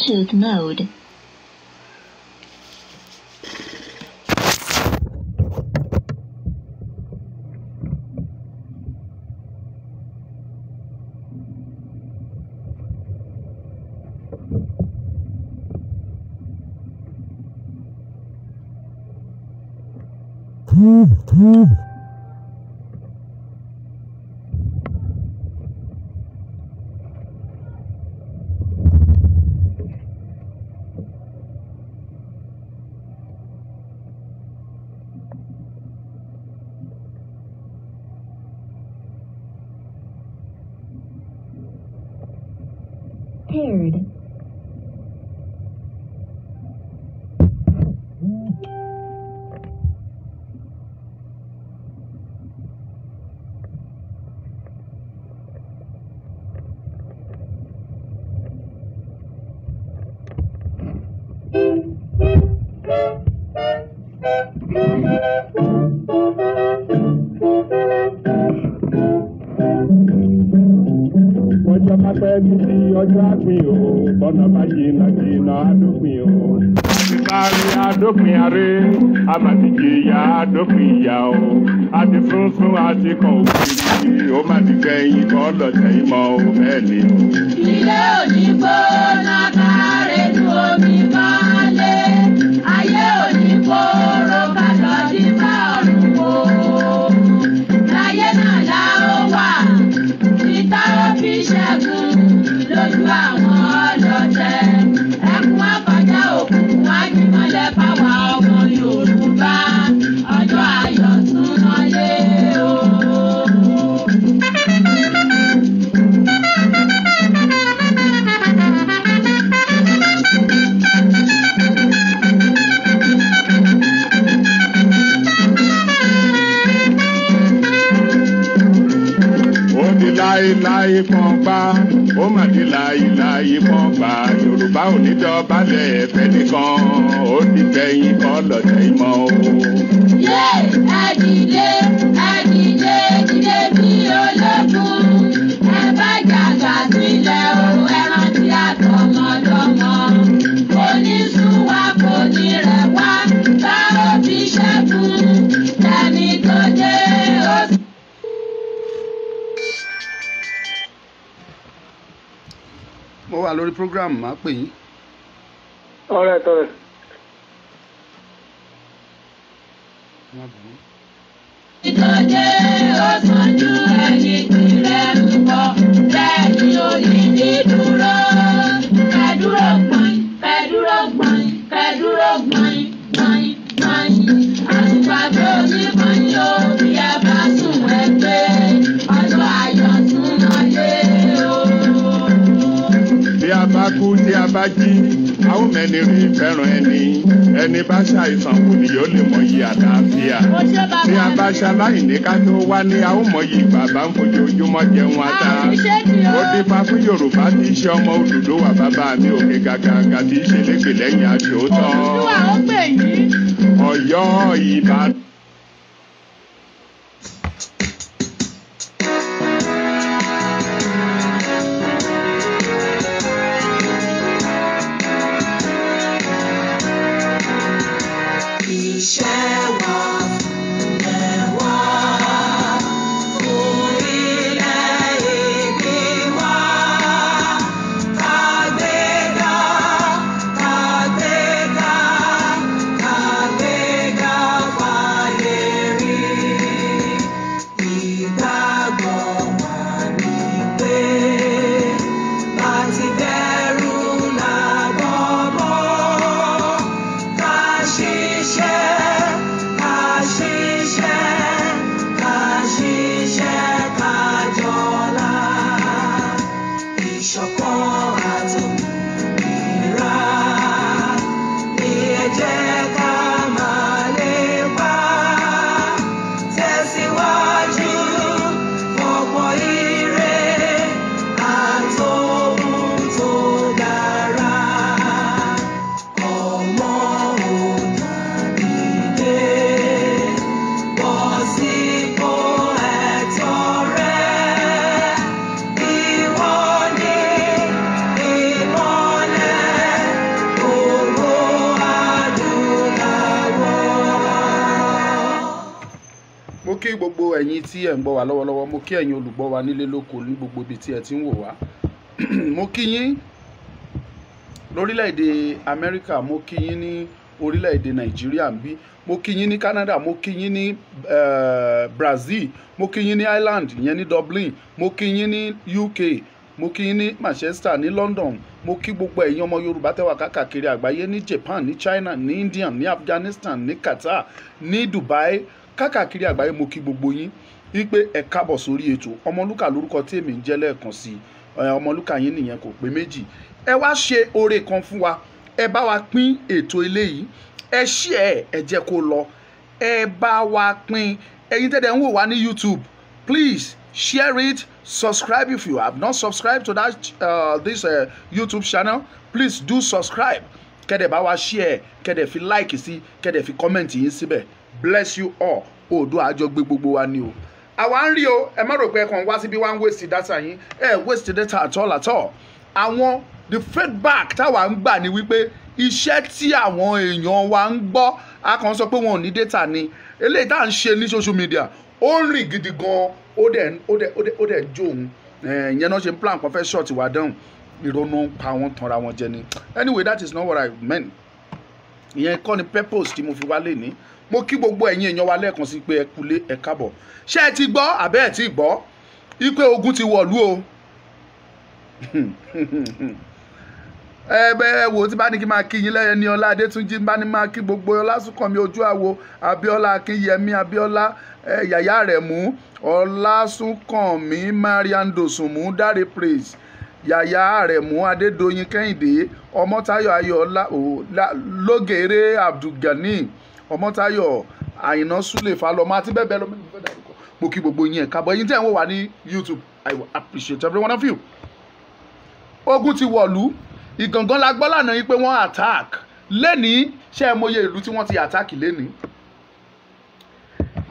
Bluetooth mode. Paired. Ọjọ́ máa pẹ́ títí ọjọ́ àgbìn o, bọ́nà bá jìnnà jìnnà àdópin o. Àti parí àdópin aré, àmàdìjìyà àdópin ìyá o. Àti funfun àti kan òkìrì, ó má ti gbẹ̀yìn kọ́ lọ́tẹ̀ ìmọ̀ o bẹ́ẹ̀ ni o. Ilé òní gbóná kárẹ̀ lu omi mọ́lé, ayé òní kóró kàtọ́ ní bá ọ̀run wò. Láyé náà la ó wà, níta ó fi ṣẹ́gun lójú àwọn ọlọ́tẹ̀. Ẹkún àkọjá òkùnkùn wájú mọ́lẹ̀ fáwa ọmọ Yorùbá, ọjọ́ ayọ̀ tún mọ́lé o. Láyé pọ́npá, ó mà ní láyé pọ́npá. Yorùbá ò ní dọ̀bálẹ̀ ẹ̀fẹ́ nìkan, ó ti gbẹ̀yìn kọ́ lọ́tẹ̀ ìmọ̀ o. Yé ẹ̀dìdé dìde bí ológun, ẹ bá jàgà sílẹ̀ o, ẹ rántí àtọmọdọ́mọ. Kò ní sún wa, kò ní rẹ̀ wá, bá ó fi ṣẹ́gun, tẹ̀mí tó dé ó sì. Mo wà lórí program máa pè yín. Alright. Ìtọ́jẹ́ ó sànjú ẹni tirẹ̀ ń bọ̀, lẹ́yìn òní ní dúró. Kẹ́dúró gbọ̀n, kẹ́dúró gbọ̀n, kẹ́dúró gbọ̀n, gbọ̀n, gbọ̀n. Àtùpà tó ní kan yóò bí ẹ bá sùn ẹgbẹ́, ọjọ́ ayọ̀ tún mọ́lé o. Bí a bá kú tí a bá jí, a ó mẹ́ni rí fẹ́ràn ẹni. Ẹni bá ṣàìsàn kù ni yóò lè mọyì àlàáfíà. Bí a bá ṣaláìní ká tó wá ní, a ó mọyì bàbá ń fojoojúmọ́ jẹun ata. Ó dífá fún Yorùbá tí í ṣe ọmọ Odùduwà bàbá mi òkè gàgàgà tí í ṣe lékè lẹ́yìn aṣòótọ́. Odùduwà ó pè yín. Ọ̀yọ́ Ìbàdàn. Kàgbéga gbogbo ẹ̀yin tí ẹ̀ ń gbọ́ wa lọ́wọ́lọ́wọ́, mo kí ẹ̀yin olùgbọ́ wa nílé lóko ní gbogbo ibi tí ẹ ti ń wò wá. Mo kí yín lórílẹ̀‐èdè Amẹ́ríkà, mo kí yín ní orílẹ̀‐èdè Nàìjíríà ń bí, mo kí yín ní Canada, mo kí yín ní Brazil, mo kí yín ní Ireland ìyẹn ní Dublin, mo kí yín ní UK, mo kí yín ní Manchester, ní London, mo kí gbogbo ẹ̀yin ọmọ Yorùbá tẹ́wà káàkiri àgbáyé ní Japan, ní China, ní India, ní Afghanistan, ní Qatar, ní Dubai, káàkiri àgbáyé. Mo kí gbogbo yín wípé ẹ káàbọ̀ sórí ètò Ọmọlúkà lórúkọ tí èmi ń jẹ́ lẹ́ẹ̀kan sí Ọmọlúkà yín nìyẹn, kò pé méjì. Ẹ wá ṣe oore kan fún wa, ẹ bá wa pín ètò eléyìí, ẹ share ẹ jẹ́ kó lọ, ẹ bá wa pín. Ẹ̀yin tẹ́lẹ̀ ń wò wá ní YouTube, please share it, subscribe if you have not subscribed to that this YouTube channel, please do subscribe. Kẹ́dẹ̀ bá wa share, kẹ́dẹ̀ fi like sí, kẹ́dẹ̀ fi comment yín síbẹ̀. Bless you all. Oòduà àjọ gbé gbogbo wa ni o. Àwa ń rí o, ẹ má rò pé ẹ kàn wá síbí wá ń waste data yín, waste data at all. Àwọn the feedback táwa ń gbà ni wípé iṣẹ́ tí àwọn èèyàn wa ń gbọ́, a kàn sọ pé wọn ò ní data ni. Eléyìí tá à ń ṣe ní social media ó ń rìn gidi gan, ó dẹ̀ jó òun. Ìyẹn náà ṣe ń plan kan fẹ́ short wa down, ìrònú pa wọn tanra wọn jẹ ni. Anyway, that is not what I meant. Ìyẹn kọ́ ni purpose tí mo fi wá lé ní. Mo kí gbogbo ẹ̀yin èèyàn wa lẹ́ẹ̀kan sí pé ẹ kúlé ẹ káàbọ̀. Ṣé ẹ ti gbọ́ àbẹ́ ẹ ti gbọ́ wípé ogun ti wọ̀lú o? Ẹ wo tí bá ní kí máa kí yín lẹ́yìn ní Ọlá Adétúnjí, bá ní máa kí gbogbo Ọlásùnkànmí ojú àwo, Abíọ́lá Akínyẹmí, Abíọ́lá Yàyà Àrẹ̀mú, Ọlásùnkànmí, Mariam Dòsùnmú, Dáre Praise, Yàyà Àrẹ̀mú, Adédoyin Kẹ́hìndé, Ọmọ́táyọ̀ Ayọ̀ọ́lá Lógèrè Abdulgani, Ọmọ́táyọ̀ Àyìnà Súlè Falọmọ àti bẹ́ẹ̀ bẹ́ẹ̀ lọ. Mo kí gbogbo yín ẹ káàbọ̀. Ẹ̀yin tí ẹ̀ ń wò wá ní YouTube, I will appreciate every one of you. Ogun ti wọ̀lú, Ìgàngán la gbọ́ lánàá yìí pé wọ́n attack. Lẹ́ni ṣé ẹ mọye ìlú tí wọ́n ti attack lẹ́ni?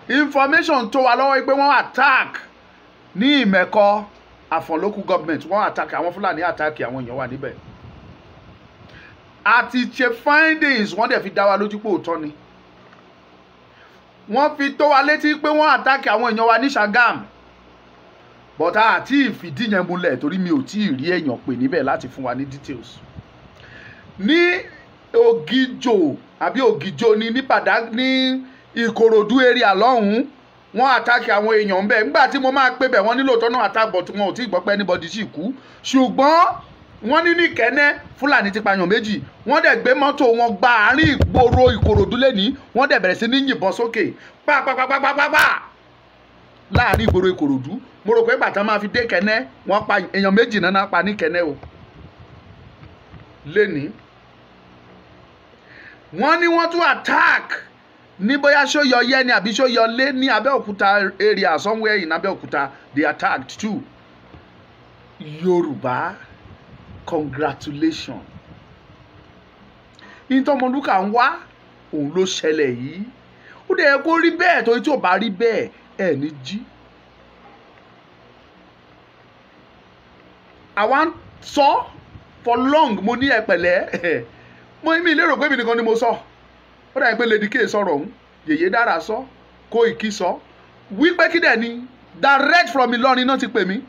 Information tó wà lọ́wọ́ yìí pé wọ́n attack ní Ìmẹ̀kọ, Àfọ̀n local government, wọ́n attack àwọn Fúlàní, attack àwọn èèyàn wà níbẹ̀. Àti ṣe findings wọ́n dẹ̀ fi dá wa lójú pé òótọ́ ni. Wọ́n fi tó wa létí pé wọ́n attack àwọn èèyàn wa ní Ṣàgámù, but àti ìfìdí yẹn múlẹ̀ torí mi ò tí ì rí èèyàn pè níbẹ̀ láti fún wa ní details. Ní Ògìjò àbí Ògìjò ni ní Ìkòròdú area lọ́hùn-ún, wọ́n attack àwọn èèyàn ńbẹ̀. Nígbà tí mo máa pé bẹ̀ wọ́n nílò tọ́nà attack, but wọn ò tí ì gbọ́ pé anybody sì kú. Ṣùgbọ́n wọ́n ní Kẹ́nẹ́ Fúlàní ti pààyàn méjì, wọ́n dẹ̀ gbé mọ́tò wọn gba àárín ìgboro Ìkòròdú lẹ́ni, wọ́n dẹ̀ bẹ̀rẹ̀ sí ní yìnbọn sókè pàpàpàpàpàpà láàárín ìgboro Ìkòròdú. Mo rò pé bàtà máa fi dé Kẹ́nẹ́ wọ́n pa èèyàn méjì náà pa ní Kẹ́nẹ́ o lẹ́ni. Wọ́n ní wọ́n tún attack ní bóyá Ṣóyọyẹ ni àbí Ṣóyọlé ní Abẹ́òkúta area, somewhere in Abẹ́òkúta they attacked too. Yorùbá, congratulations. Ìtàn Ọmọlúkà ń wá òun ló ṣẹlẹ̀ yìí. Ó dẹ̀ yẹ kó rí bẹ́ẹ̀, torí tí ò bá rí bẹ́ẹ̀ ẹ̀ ní jí. Àwa ń sọ for long, mo ní ẹ pẹ̀lẹ́. Mo mi lérò pé mi nìkan ni mo sọ. Ó dà pé Lady K sọ̀rọ̀ ọ̀hún, Yèyé Dára sọ, Kóìkí sọ, wípé kí dẹ̀ ni direct from Ìlọrin náà ti pè mí.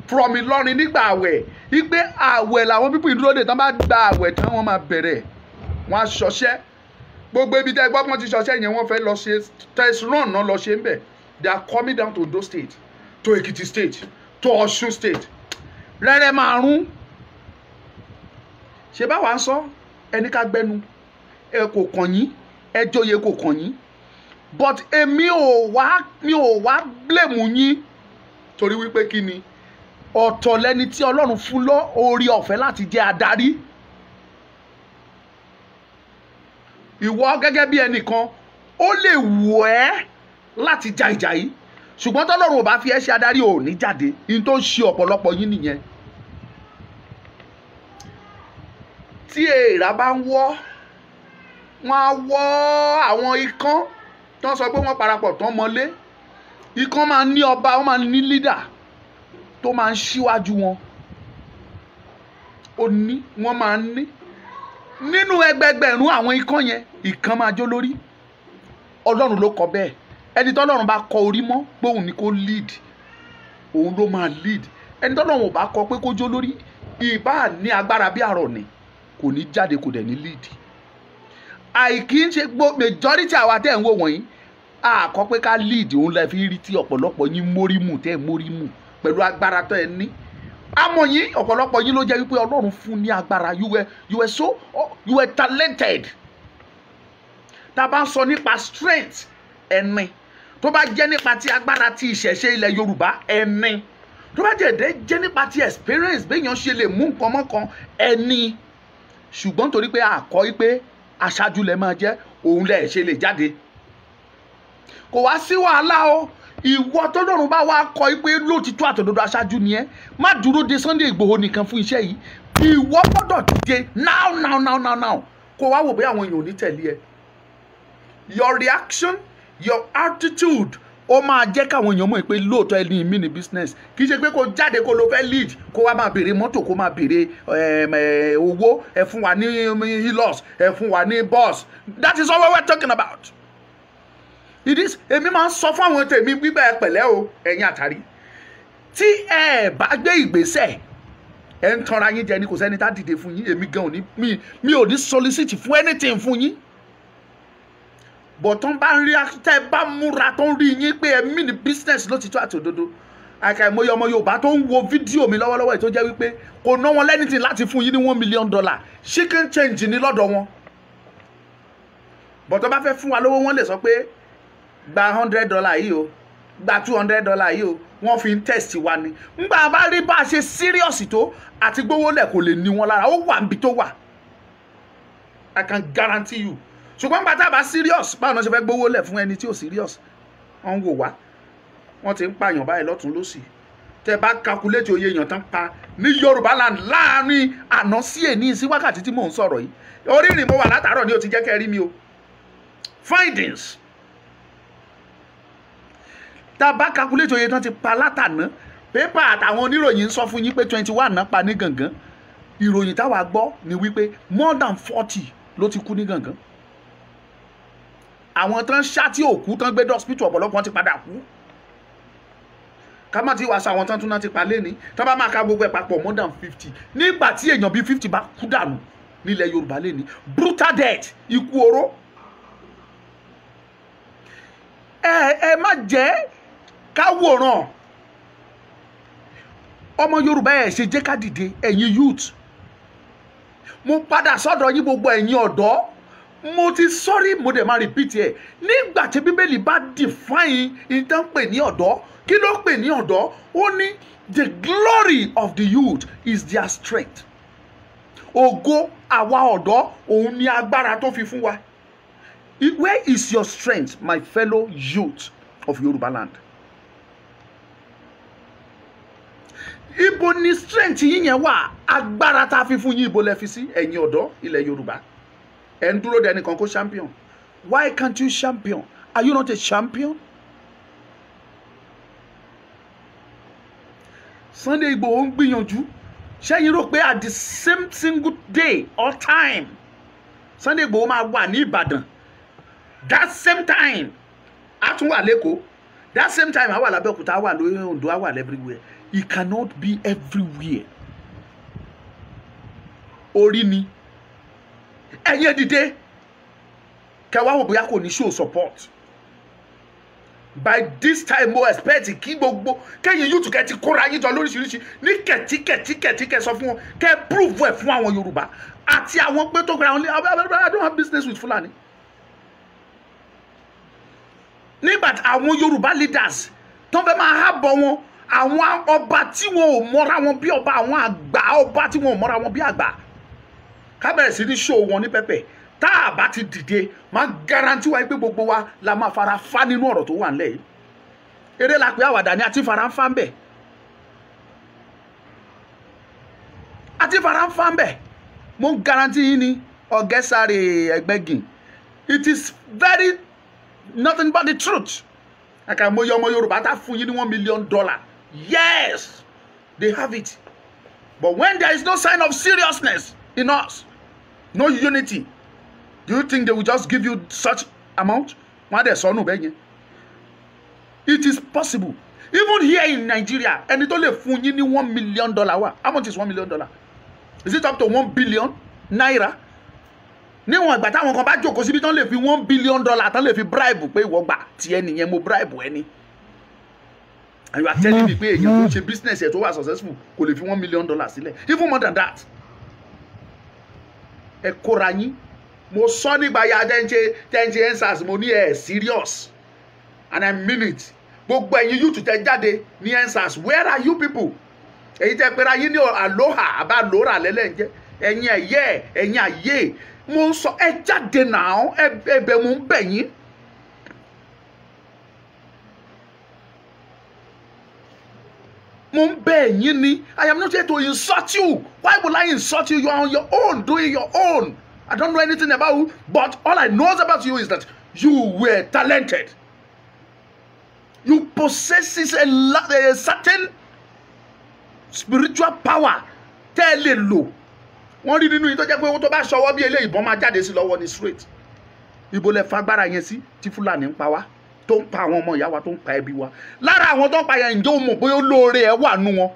From Ìlọrin nígbà àwẹ̀, wípé àwẹ̀ làwọn pípọ̀ ìdúró dè tán bá gba àwẹ̀ tán wọ́n máa bẹ̀rẹ̀, wọ́n á ṣọṣẹ́. Gbogbo ibi tẹ́ gbọ́ pọ́n ti ṣọṣẹ́ yẹn wọ́n fẹ́ lọ ṣe test run náà lọ ṣe ń bẹ̀. They are coming down to Ondo State, to Ekiti State, to Ọ̀ṣun State. Rẹ́rẹ́ márùn-ún. Ṣé báwa ń sọ ẹni ká gbẹnu ẹ kò kàn yín, ẹ jóye kò kàn yín, but èmi ò wá blame yín torí wípé kí ni ọ̀tọ̀ lẹni tí Ọlọ́run fún lọ orí ọ̀fẹ́ láti jẹ́ adarí. Ìwọ gẹ́gẹ́ bí ẹnìkan ó lè wù ẹ́ láti ja ìjà yìí, ṣùgbọ́n tọ́lọ́run ò bá fi ẹ́ ṣe adarí ò ní jáde. In tó ń ṣe ọ̀pọ̀lọpọ̀ yín nìyẹn. Tí èèrà bá ń wọ́, wọ́n á wọ́ àwọn ikán tó ń sọ pé wọ́n parapọ̀ tán mọ́lé. Ikán máa ń ní ọba, wọ́n máa ń ní leader tó máa ń ṣíwájú wọn. Wọ́n máa ń ní. Nínú ẹgbẹgbẹ̀rún àwọn ikán yẹn, ìkan máa jó lórí. Ọlọ́run ló kọ bẹ́ẹ̀. ẹni tọ́lọ́run bá kọ orí mọ́ pé òun ni kó lead òun ló máa lead. Ẹni tọ́lọ́run ò bá kọ pé kó jó lórí ìbá ní agbára bí àrọ̀ ni kò ní jáde kò dẹ̀ ní lead. Àìkí ń ṣe majority àwa tẹ̀ ń wò wọ̀nyí àkọ́ pé ká lead òun lẹ fi rí tí ọ̀pọ̀lọpọ̀ yín mórímù tẹ́ mórímù pẹ̀lú agbára tó ẹ ní. Àmọ́ yín ọ̀pọ̀lọpọ̀ yín ló jẹ́ wípé Ọlọ́run fún ní agbára you were talented. Tá a bá ń sọ nípa strength ẹni tó bá jẹ́ nípa ti agbára ti ìṣẹ̀ṣe ilẹ̀ Yorùbá ẹni tó bá jẹ́ nípa ti experience béèyàn ṣe lè mú nǹkan mọ́kan ẹni ṣùgbọ́n torí pé àkọ́ wípé aṣáájú lẹ máa jẹ́ òun lẹ ṣe lè jáde kò wá sí wàhálà o. Ìwọ tó lọ́run bá wá kọ pé lóòtítọ́ àtòdodo aṣáájú ni ẹ má dúró de Sunday Igboho nìkan fún iṣẹ́ yìí ìwọ gbọ́dọ̀ dìde now kó wá wò pé àwọn èèyàn ò ní tẹ̀lé ẹ. Your reaction your attitude ó máa jẹ́ káwọn èèyàn mọ̀ pé lóòótọ́ ẹni mi ní business kì í ṣe pé kó jáde kó ló fẹ́ lead kó wá máa béèrè mọ́tò kó máa béèrè owó ẹ fún wa ní hilos ẹ fún wa ní bus. That is all we are talking about. It is èmi máa ń sọ fún àwọn tèmi gbígbẹ́ pẹ̀lẹ́ o ẹ̀yin àtàrí tí ẹ bá gbé ìgbésẹ̀ ẹ ń tanra yín jẹ ní kò sẹ́ni tá dìde fún yín èmi gan ò ní mi ò ní solicit fún anything fún yín but tó ń bá ń rí tẹ́ bá múra tó ń rí yín pé ẹ̀mí ní business ló ti tó àtòdodo àkàìmọye ọmọ Yorùbá tó ń wo fídíò mi lọ́wọ́lọ́wọ́ yìí tó jẹ́ wípé kò ná wọn lẹ́nìtì láti fún yín ní $1 million chicken change ní lọ́dọ̀ wọn but tó bá fẹ́ fún wa lówó wọn lè sọ pé gba $100 yìí o gba $200 yìí o wọ́n fi ń test wa ni ngbà bá rí bá a ṣe serious tó àti gbówó lẹ̀ kò lè ní wọn lára ó wà níbi tó wà I can guarantee you ṣùgbọ́n gbà tá a bá serious báwo ni wọ́n ṣe fẹ́ gbówó lẹ̀ fún ẹni tí ò serious wọ́n ń wò wá wọ́n ti ń pààyàn báyìí lọ́tún lọ́sì tẹ́ bá calculate oyè èèyàn tán pa ní Yorùbá land láàrin àná sí èní sí wákàtí tí mò ń sọ̀rọ̀ yìí orí ìrìn mo wà látàárọ̀ ni ó ti jẹ́ kẹ́ rí mi o findings tá a bá calculate oyè tán ti pa látàná pépà àtàwọn oníròyìn ń sọ fún yín pé 21 náà pa ní Gàngán ìròyìn táwa gbọ́ ni wípé more than 40 ló ti kú ní Gàngán àwọn tán ṣá tí òkú tán gbé hospital ọ̀pọ̀lọpọ̀ ti padà kú ká má ti wá sọ àwọn tán tún náà ti pa lẹ́ni tán bá máa ka gbogbo ẹ̀ papọ̀ more than 50 nígbà tí èèyàn bíi 50 bá kú dànù nílẹ̀ Yorùbá lẹ́ni brutal death ikú oró ẹ má jẹ́ ká wòran ọmọ Yorùbá ẹ̀ ṣe jẹ́ ká dìde ẹ̀yin youth mo padà sọ́dọ̀ yín gbogbo ẹ̀yin ọ̀dọ́ mo ti sọ́rí mo dẹ̀ máa repeat ẹ̀ nígbà tí Bíbélì bá define ìtàn pè ní ọ̀dọ́ kí ló pè ní ọ̀dọ́ ó ní the glory of the youth is their strength ògo àwa ọ̀dọ́ òun ni agbára tó fi fún wa where is your strength my fellow youth of Yorùbá land ibo ni strength yín yẹn wà agbára tá a fi fún yín ibo lẹ fi sí ẹ̀yin ọ̀dọ́ ilẹ̀ Yorùbá ẹ̀ ń dúró de ẹnìkan kó champion why can't you champion are you not a champion? Sunday Igboho ń gbìyànjú ṣẹ́yìn rò pé at the same single day or time Sunday Igboho máa wà ní Ìbàdàn that same time a tún wà lẹ́kọ̀ọ́ that same time a wà l'Abẹ́òkúta a wà lórí Oǹdó a wà everywhere he cannot be everywhere orí ni ẹ̀yin dìde kẹwàá wò bóyá kò ní show support by this time mo expect kí gbogbo kẹ́yìn youth kẹ́ ti kóra yín jọ lóríṣiríṣi ní kẹ̀tíkẹ̀ sọ fún wọn kẹ́ prove ẹ̀ fún àwọn Yorùbá àti àwọn pé tó gbéra wọn lé I don't have business with Fulani nígbà tí àwọn Yorùbá leaders tó fẹ́ máa hábọ̀ wọn àwọn ọba tí wọn ò mọ́ra wọn bí ọba àwọn àgbà ọba tí wọn ò mọ́ra wọn bí àgbà ká bẹ̀rẹ̀ sí ní show wọn ní pẹ́pẹ́ tá a bá ti dìde máa garanti wa pé gbogbo wa la máa fara fa nínú ọ̀rọ̀ tó wà nílẹ̀ yìí eré la pé àwàdà ni àti fara ń fa ń bẹ̀ mo ń garanti yín ni Ọ̀gẹ́sàrè Ẹgbẹ́gìn it is very nothing but the truth àkàìmọye ọmọ Yorùbá tá fún yín ní $1 million yes they have it but when there is no sign of seriousness in us no unity do you think they will just give you such amount wọ́n á dẹ̀ sọnù bẹ́ẹ̀ yẹn It is possible. Even here in Nigeria, ẹni tó lè fún yín ní $1 million wà. How much is $1 million? Is it up to 1 billion naira? Níwọ̀n ìgbà táwọn kan bá jókòó síbi tán lè fi $1 billion tán lè fi bribe pé ìwọ gbà tí ẹni yẹn mo bribe ẹni. And you are telling me pé èèyàn tó ṣe business ẹ̀ tó wà successful kò lè fi $1 million sílẹ̀. Even more than that. Ẹ kóra yín. Mo sọ nígbà ya tẹ́ǹṣe EndSARS mo ní ẹ̀ serious. And I mean it. Gbogbo ẹ̀yin youth tẹ́ jáde ní EndSARS. Where are you people? Èyí tẹ́ pera yín ní aloha àbá lóra lẹ́lẹ́ ń jẹ́. Ẹ̀yin ẹ̀yẹ́ ẹ̀yin ayé. Mo sọ ẹ jáde náà ẹ̀bẹ̀ mo ń bẹ̀ yín. Mo ń bẹ̀ yín ni. I am not here to insult you. Why would I insult you? You are on your own, doing your own. I don't know anything about you, but all I know about you is that you were talented. You possess a certain spiritual power. Tẹ́ lè lò. Wọ́n rí nínú yìí tó jẹ́ pé owó tó bá ṣọwọ́ bí eléyìí ìbọn máa jáde sí lọ́wọ́ ní straight. Ibo lẹ fagbára yẹn sí tí Fúlàní ń pa wá tó ń pa àwọn ọmọ ìyá wa tó ń pa ẹbí wa. Lára àwọn tó ń pa yẹn ǹjẹ́ o mọ̀ bóyá olóore ẹ wà nú wọn.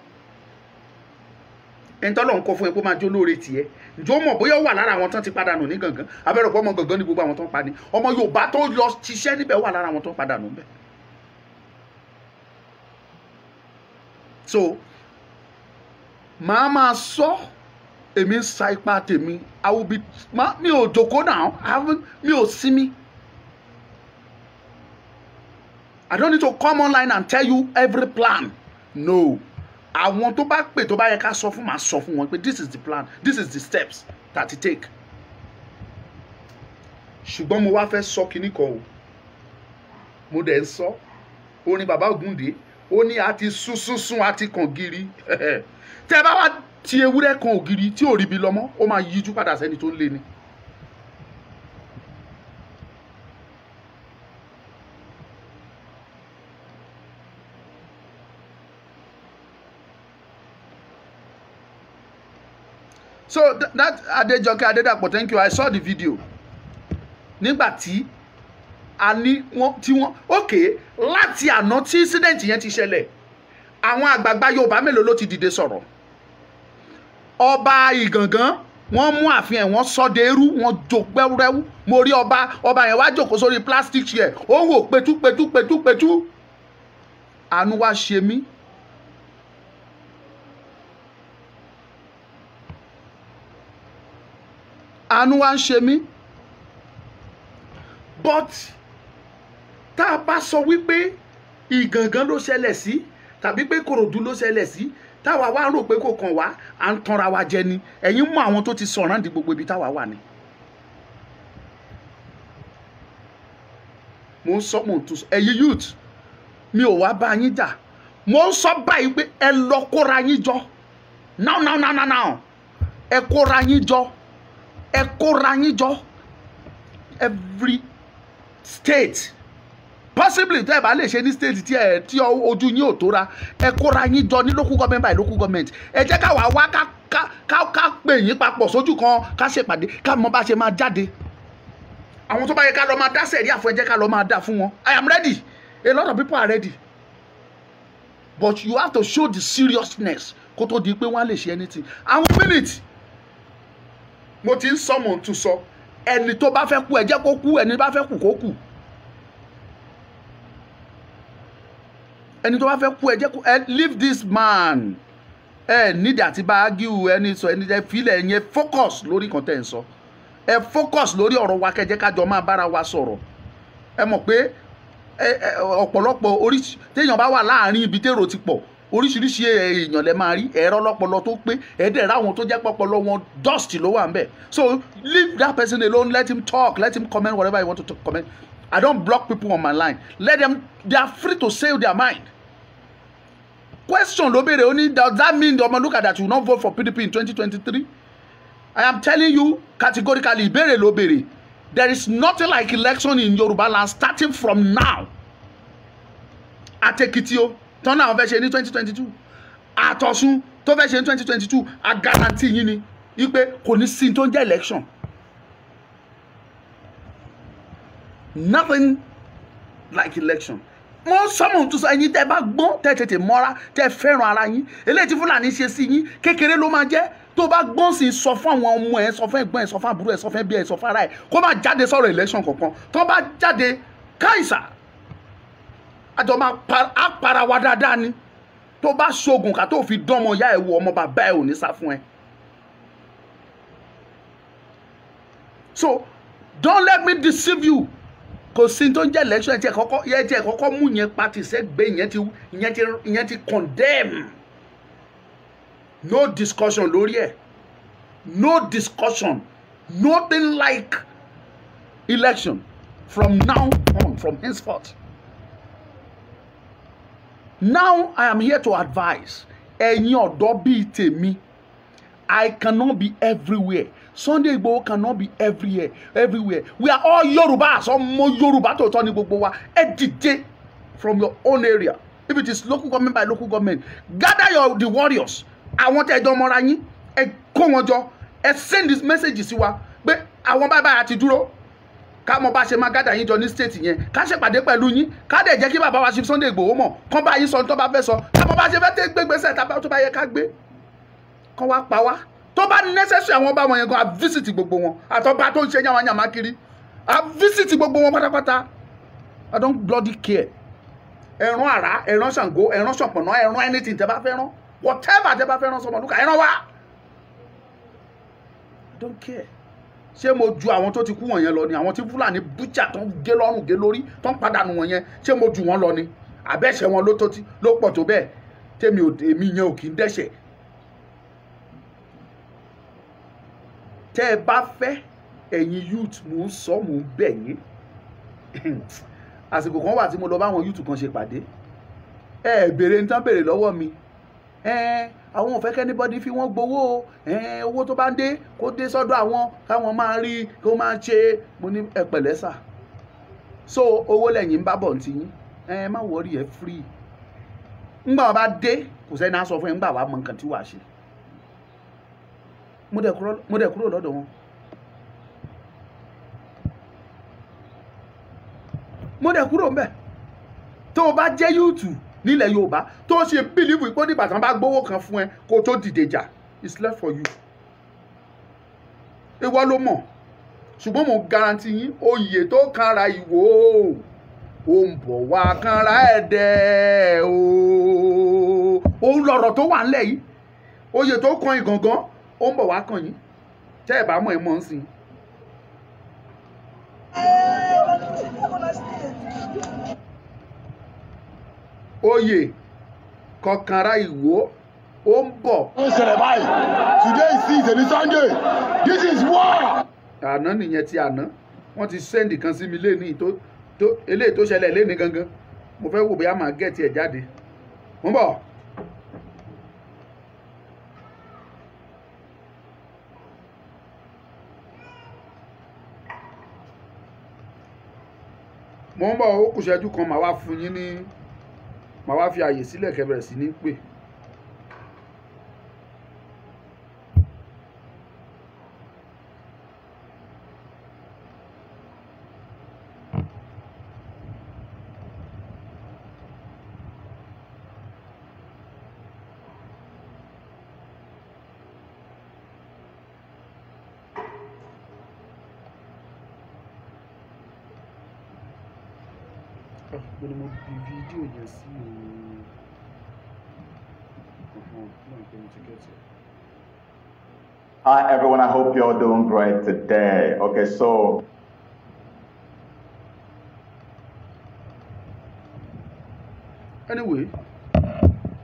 Ẹni tọ́lọ̀ ń kọ́ fún ẹ kó máa jó lóore tiẹ̀. Ǹjẹ́ o mọ̀ bóyá ó wà lára àwọn tán ti padànù ní gangan. Abẹ́rẹ́ pọ̀ ọmọ gangan ní gbogbo àwọn tó ń pa ni. Ọmọ Yorùbá tó lọ ṣiṣẹ́ níbẹ̀ wà lára àwọn tó ń padànù níbẹ̀. So màá máa sọ èmi ń sa ipá tèmi mi ò jókòó náà mi ò sinmi. I don't need to come online and tell you every plan. No. Àwọn tó bá pè tó bá yẹ ká sọ fún màá sọ fún wọn pé this is the plan, this is the steps that you take. Ṣùgbọ́n mo wá fẹ́ sọ kinní kan o. Mo dẹ̀ ń sọ. Orin Bàbá Ògúndé ó ní àti súnsúnsún àti kàn gírí. Tẹ́ bá wá ti ewúrẹ́ kan ògiri tí ò rí bi lọ́mọ́ ó máa yíjú padà sẹ́ni tó ń lé ni. So that Adejoke Adedapo, thank you. I saw the video. Nígbà tí a ní wọ́n okay láti àná tí incident yẹn ti ṣẹlẹ̀ àwọn àgbààgbà Yorùbá mélòó ló ti dìde sọ̀rọ̀. Ọba Ìgàngán wọ́n mú ààfin ẹ̀ wọ́n sọ́dẹ̀ ẹrú wọ́n jò pẹ́rẹ́wú. Mo rí ọba yẹn wá jókòó sórí plastic chair ó wò pẹ̀tú. Àánú wá ṣe mí. Àánú wá ń ṣe mí. But tá a bá sọ wípé Ìgàngán ló ṣẹlẹ̀ sí tàbí pé Kòròdú ló ṣẹlẹ̀ sí táwa wá rò pé kò kàn wá à ń tanra wa jẹ ni ẹ̀yin mọ àwọn tó ti sọ̀rọ̀ ní gbogbo ibi táwa wà ni. Mo ń sọ mo ń tún sọ ẹ̀yin youth mi ò wá bá yín jà mo ń sọ báyìí pé ẹ lọ kóra yín jọ now ẹ kóra yín jọ. Ẹ kóra yín jọ every state possibly tẹ́ ẹ bá lè ṣe ní state tí ojú yín ò tóra ẹ kóra yín jọ ní local government by local government ẹ jẹ́ káwa wá ká pè yín papọ̀ sójú kan ká ṣèpàdé ká mọ bá ṣe máa jáde. Àwọn tó bá yẹ ká lọ máa dá sẹ̀rí àfọ ẹ jẹ́ ká lọ máa dá fún wọn. I am ready. A lot of people are ready. But you have to show the seriousness kó tó di pé wọ́n á lè ṣe anything. Àwọn minute mo ti ń sọ mo ń tún sọ ẹni tó bá fẹ́ kú ẹ jẹ́ kó kú ẹni bá fẹ́ kú kó kú. Ẹni tó bá fẹ́ kú ẹ jẹ́ kó leave this man. Need àti bá argue ẹni sọ ẹni jẹ́ fílẹ̀ ẹ̀yẹn focus lórí kan tẹ̀ ń sọ. Ẹ focus lórí ọ̀rọ̀ wa kẹjẹ́ kájọ máa bára wa sọ̀rọ̀. Ẹ mọ̀ pé ọ̀pọ̀lọpọ̀ oríṣi téèyàn bá wà láàrin ibi tèrò ti pọ̀ oríṣiríṣi èèyàn lẹ máa rí ẹ̀rọ ọlọ́pọlọ tó pé ẹ̀ẹ́dẹ̀ ráwọn tó jẹ́ pọpọlọ wọn dust ló wà ń bẹ̀. So leave that person alone, let him talk, let him comment whatever he want to comment. I don't block people on my line. Let them, they are free to say their mind. Question ló béèrè ó ní does that mean the Ọmọlúkà that you not vote for PDP in 2023? I am telling you categorically ìbéèrè ló béèrè. There is nothing like election in Yoruba land starting from now. Àtèkìtì o tọ́nà àwọn fẹ́ ṣe ní 2022 àtọ̀sùn tó fẹ́ ṣe ní 2022 a guarantee yín ni wípé kò ní sí tó ń jẹ́ election. Nothing like election. mo sọmọ tó sọ ẹ̀yin tẹ́ bá gbọ́n tẹ́ tètè mọ́ra tẹ́ fẹ́ràn ara yín eléyìí tí Fúlàní ṣe sí yín kékeré ló máa jẹ́ tó bá gbọ́n sí sọ fún àwọn ọmọ ẹ̀ sọ fún ẹ̀gbọ́n ẹ̀ sọ fún àbúrò ẹ̀ sọ fún ẹbí ẹ̀ sọ fún ara ẹ̀ kó má jáde sọ̀rọ̀ election kankan tó bá jáde káìsà àjọ máa para wa dáadáa ni tó bá ṣoògùn ká tó fi dán ọmọ ìyá ẹ̀ wo ọmọ bàbá ẹ̀ ò ní sá fún ẹ. So don't let me deceive you. Kò sí tó ń jẹ́ election ẹ̀ tí ẹ̀ kọ́kọ́ mú yẹn pati sẹ́gbẹ́ ìyẹn ti condemn. No discussion lórí ẹ̀. No discussion. Nothing like election from now on, from henceforth. Now I am here to advise. Ẹ̀yin ọ̀dọ́ bíi tèmi. I cannot be everywhere. Sunday Igboho cannot be everywhere. We are all Yoruba. Ọmọ Yoruba tó tọ́ ní gbogbo wa. Ẹ dìde from your own area. If it is local government by local government, gather the warriors. Àwọn tẹ́ ẹjọ́ mọ́ra yín. Ẹ kó wọn jọ. Ẹ send this message sí wa pé àwọn bàbá àti dúró. Ká mọ̀ bá ṣe máa gather yín jọ ní state yẹn. Ká ṣe pàdé pẹ̀lú yín. Ká dẹ̀ jẹ́ kí bàbá wa ṣe Sunday Igboho mọ̀. Kán bá yín sọ tó bá fẹ́ sọ. Ká mọ̀ bá ṣe fẹ́ tẹ́ gbégbèsè tó bá yẹ ká gbé. Kán wá pa wá. Tó bá necessary àwọn bá wọn yẹn gan a visit gbogbo wọn àtọ́ba tó ń ṣe yàmá kiri a visit gbogbo wọn pátápátá. I don't bloody care. Ẹran àrá ẹran Ṣàngó ẹran Ṣọ̀pọ̀nná ẹran anything tẹ́ bá fẹ́ rán whatever tẹ́ bá fẹ́ rán Sọmọlúkà ẹran wá. I don't care. Ṣé mo ju àwọn tó ti kú wọ̀nyẹn lọ ni àwọn tí Fúlàní bújà tó ń gé lọ́rùn gé lórí tó ń padànù wọ̀nyẹn ṣé mo ju wọn lọ ni àbẹ́ṣẹ̀ wọn ló pọ̀ tó bẹ́ẹ̀ èmi yẹn ò kì í dẹ́ṣẹ̀. Tẹ́ ẹ bá fẹ́ ẹ̀yin youth mò ń sọ mò ń bẹ̀ yín àsìkò kan wà tí mo lọ bá àwọn youth kan ṣe pàdé béèrè ń tán béèrè lọ́wọ́ mi àwọn ò fẹ́ kẹ́nibọ́dí fi wọ́n gbowó owó tó bá ń dé kó dé sọ́dọ̀ àwọn káwọn máa rí kó máa ṣe mo ní ẹ pẹ̀lẹ́ sà so owó lẹ́yìn ń bá bọ̀ ntí yín má wọrí ẹ free ńgbà wọn bá dé kò sẹ́ni á sọ fún ẹ ńgbà wàá mọ nǹkan tí wàá ṣe. Mo dẹ̀ kúrò lọ́dọ̀ wọn. Mo dẹ̀ kúrò ńbẹ̀. Tó o bá jẹ́ yúùtù nílẹ̀ Yorùbá tó o ṣe bílíìfù ìpó nígbà tí wọ́n bá gbówó kan fún ẹ kó o tó dìde jà it's left for you. Ìwọ ló mọ̀ ṣùgbọ́n mo garanti yín oyè tó kanra Ìwó ó ń bọ̀ wá kanra Ẹdẹ o. Òun lọ̀rọ̀ tó wà ńlẹ̀ yìí oyè tó kan ìgangan ó ń bọ̀ wá kàn yín tẹ́ ẹ̀ bá mọ̀ ẹ̀ mọ̀ ń sìn. Oyè kọkànra Ìwó ó ń bọ̀. ó ṣẹlẹ̀ báyìí today is Tuesday ní Sunday this is war. àná nìyẹn ti àná wọ́n ti sẹ́ndì kan sí mi léni eléyìí tó ṣẹlẹ̀ léni gangan mo fẹ́ wò bóyá màá gẹ̀ẹ́tì ẹ̀ jáde mo ń bọ̀. mo ń bọ̀ ó kù ṣẹ́jú kan màá wá fún yín ní màá wá fi àyè sílẹ̀ kẹ́ bẹ̀rẹ̀ sí ní pè. Mo fi fídíò yẹn sí Hi everyone, I hope you're doing great today. Okay, so anyway,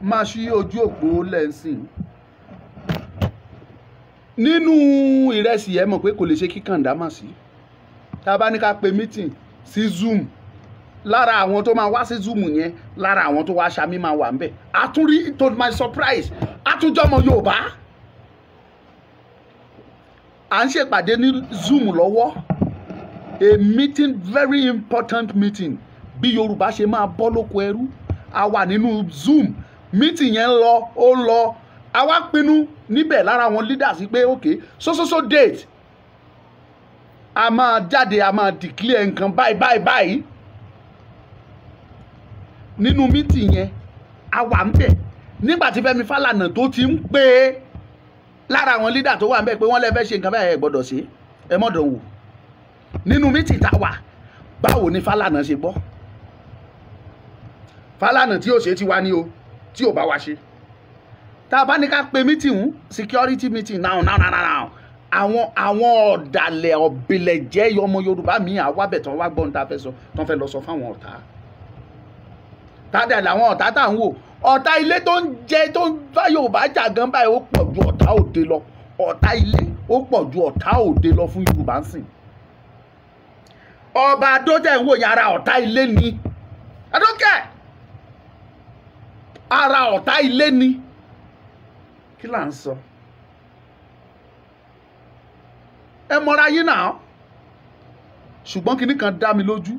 máa ṣí ojú òpó lẹ́sìn nínú ìrẹsì ẹ mọ̀ pé kò lè ṣe kíkàndá mà sí tá a bá ní ká pe meeting sí Zoom lára àwọn tó máa wá sí Zoom yẹn lára àwọn tó wá ṣàmì máa wà ńbẹ̀ àtúrí to my surprise àtúnjọ́ ọmọ Yorùbá à ń ṣèpàdé ní Zoom lọ́wọ́ a meeting very important meeting bí Yorùbá ṣe máa bọ́ lóko ẹrú a wà nínú Zoom meeting yẹn ó lọ a wá pinnu níbẹ̀ lára àwọn leaders pé okay so date a máa jáde a máa declare nǹkan báyìí nínú mítì yẹn a wà ń bẹ̀ nígbà tí Fẹ́mi Fálànà tó ti ń pé lára àwọn lídà tó wà ń bẹ̀ pé wọ́n lè fẹ́ ṣe nǹkan báyìí ẹ gbọ́dọ̀ ṣe ẹ mọ̀dọ̀ wò nínú mítì tá a wà báwo ni Fálànà ṣe gbọ́ Fálànà tí ò ṣe ti wá ní o tí ò bá wa ṣe tá a bá ní ká pe meeting security meeting now àwọn ọ̀dàlẹ̀ ọ̀bìlẹ̀jẹ́ ọmọ Yorùbá mi àwábẹ̀ tán wá gbọ́n tá a fẹ́ sọ tán fẹ́ lọ sọ fáwọn ọ̀tá tádà làwọn ọ̀tá tá à ń wò ọ̀tá ilé tó ń jẹ tó ń bá Yorùbá jà gan báyìí ó pọ̀ ju ọ̀tá òde lọ ọ̀tá ilé ó pọ̀ ju ọ̀tá òde lọ fún Yorùbá ń sìn ọba adójà ń wò yẹn ara ọ̀tá ilé ni adókè ara ọ̀tá ilé ni kí là ń sọ ẹ mọra yín náà ṣùgbọ́n kinní kan dá mi lójú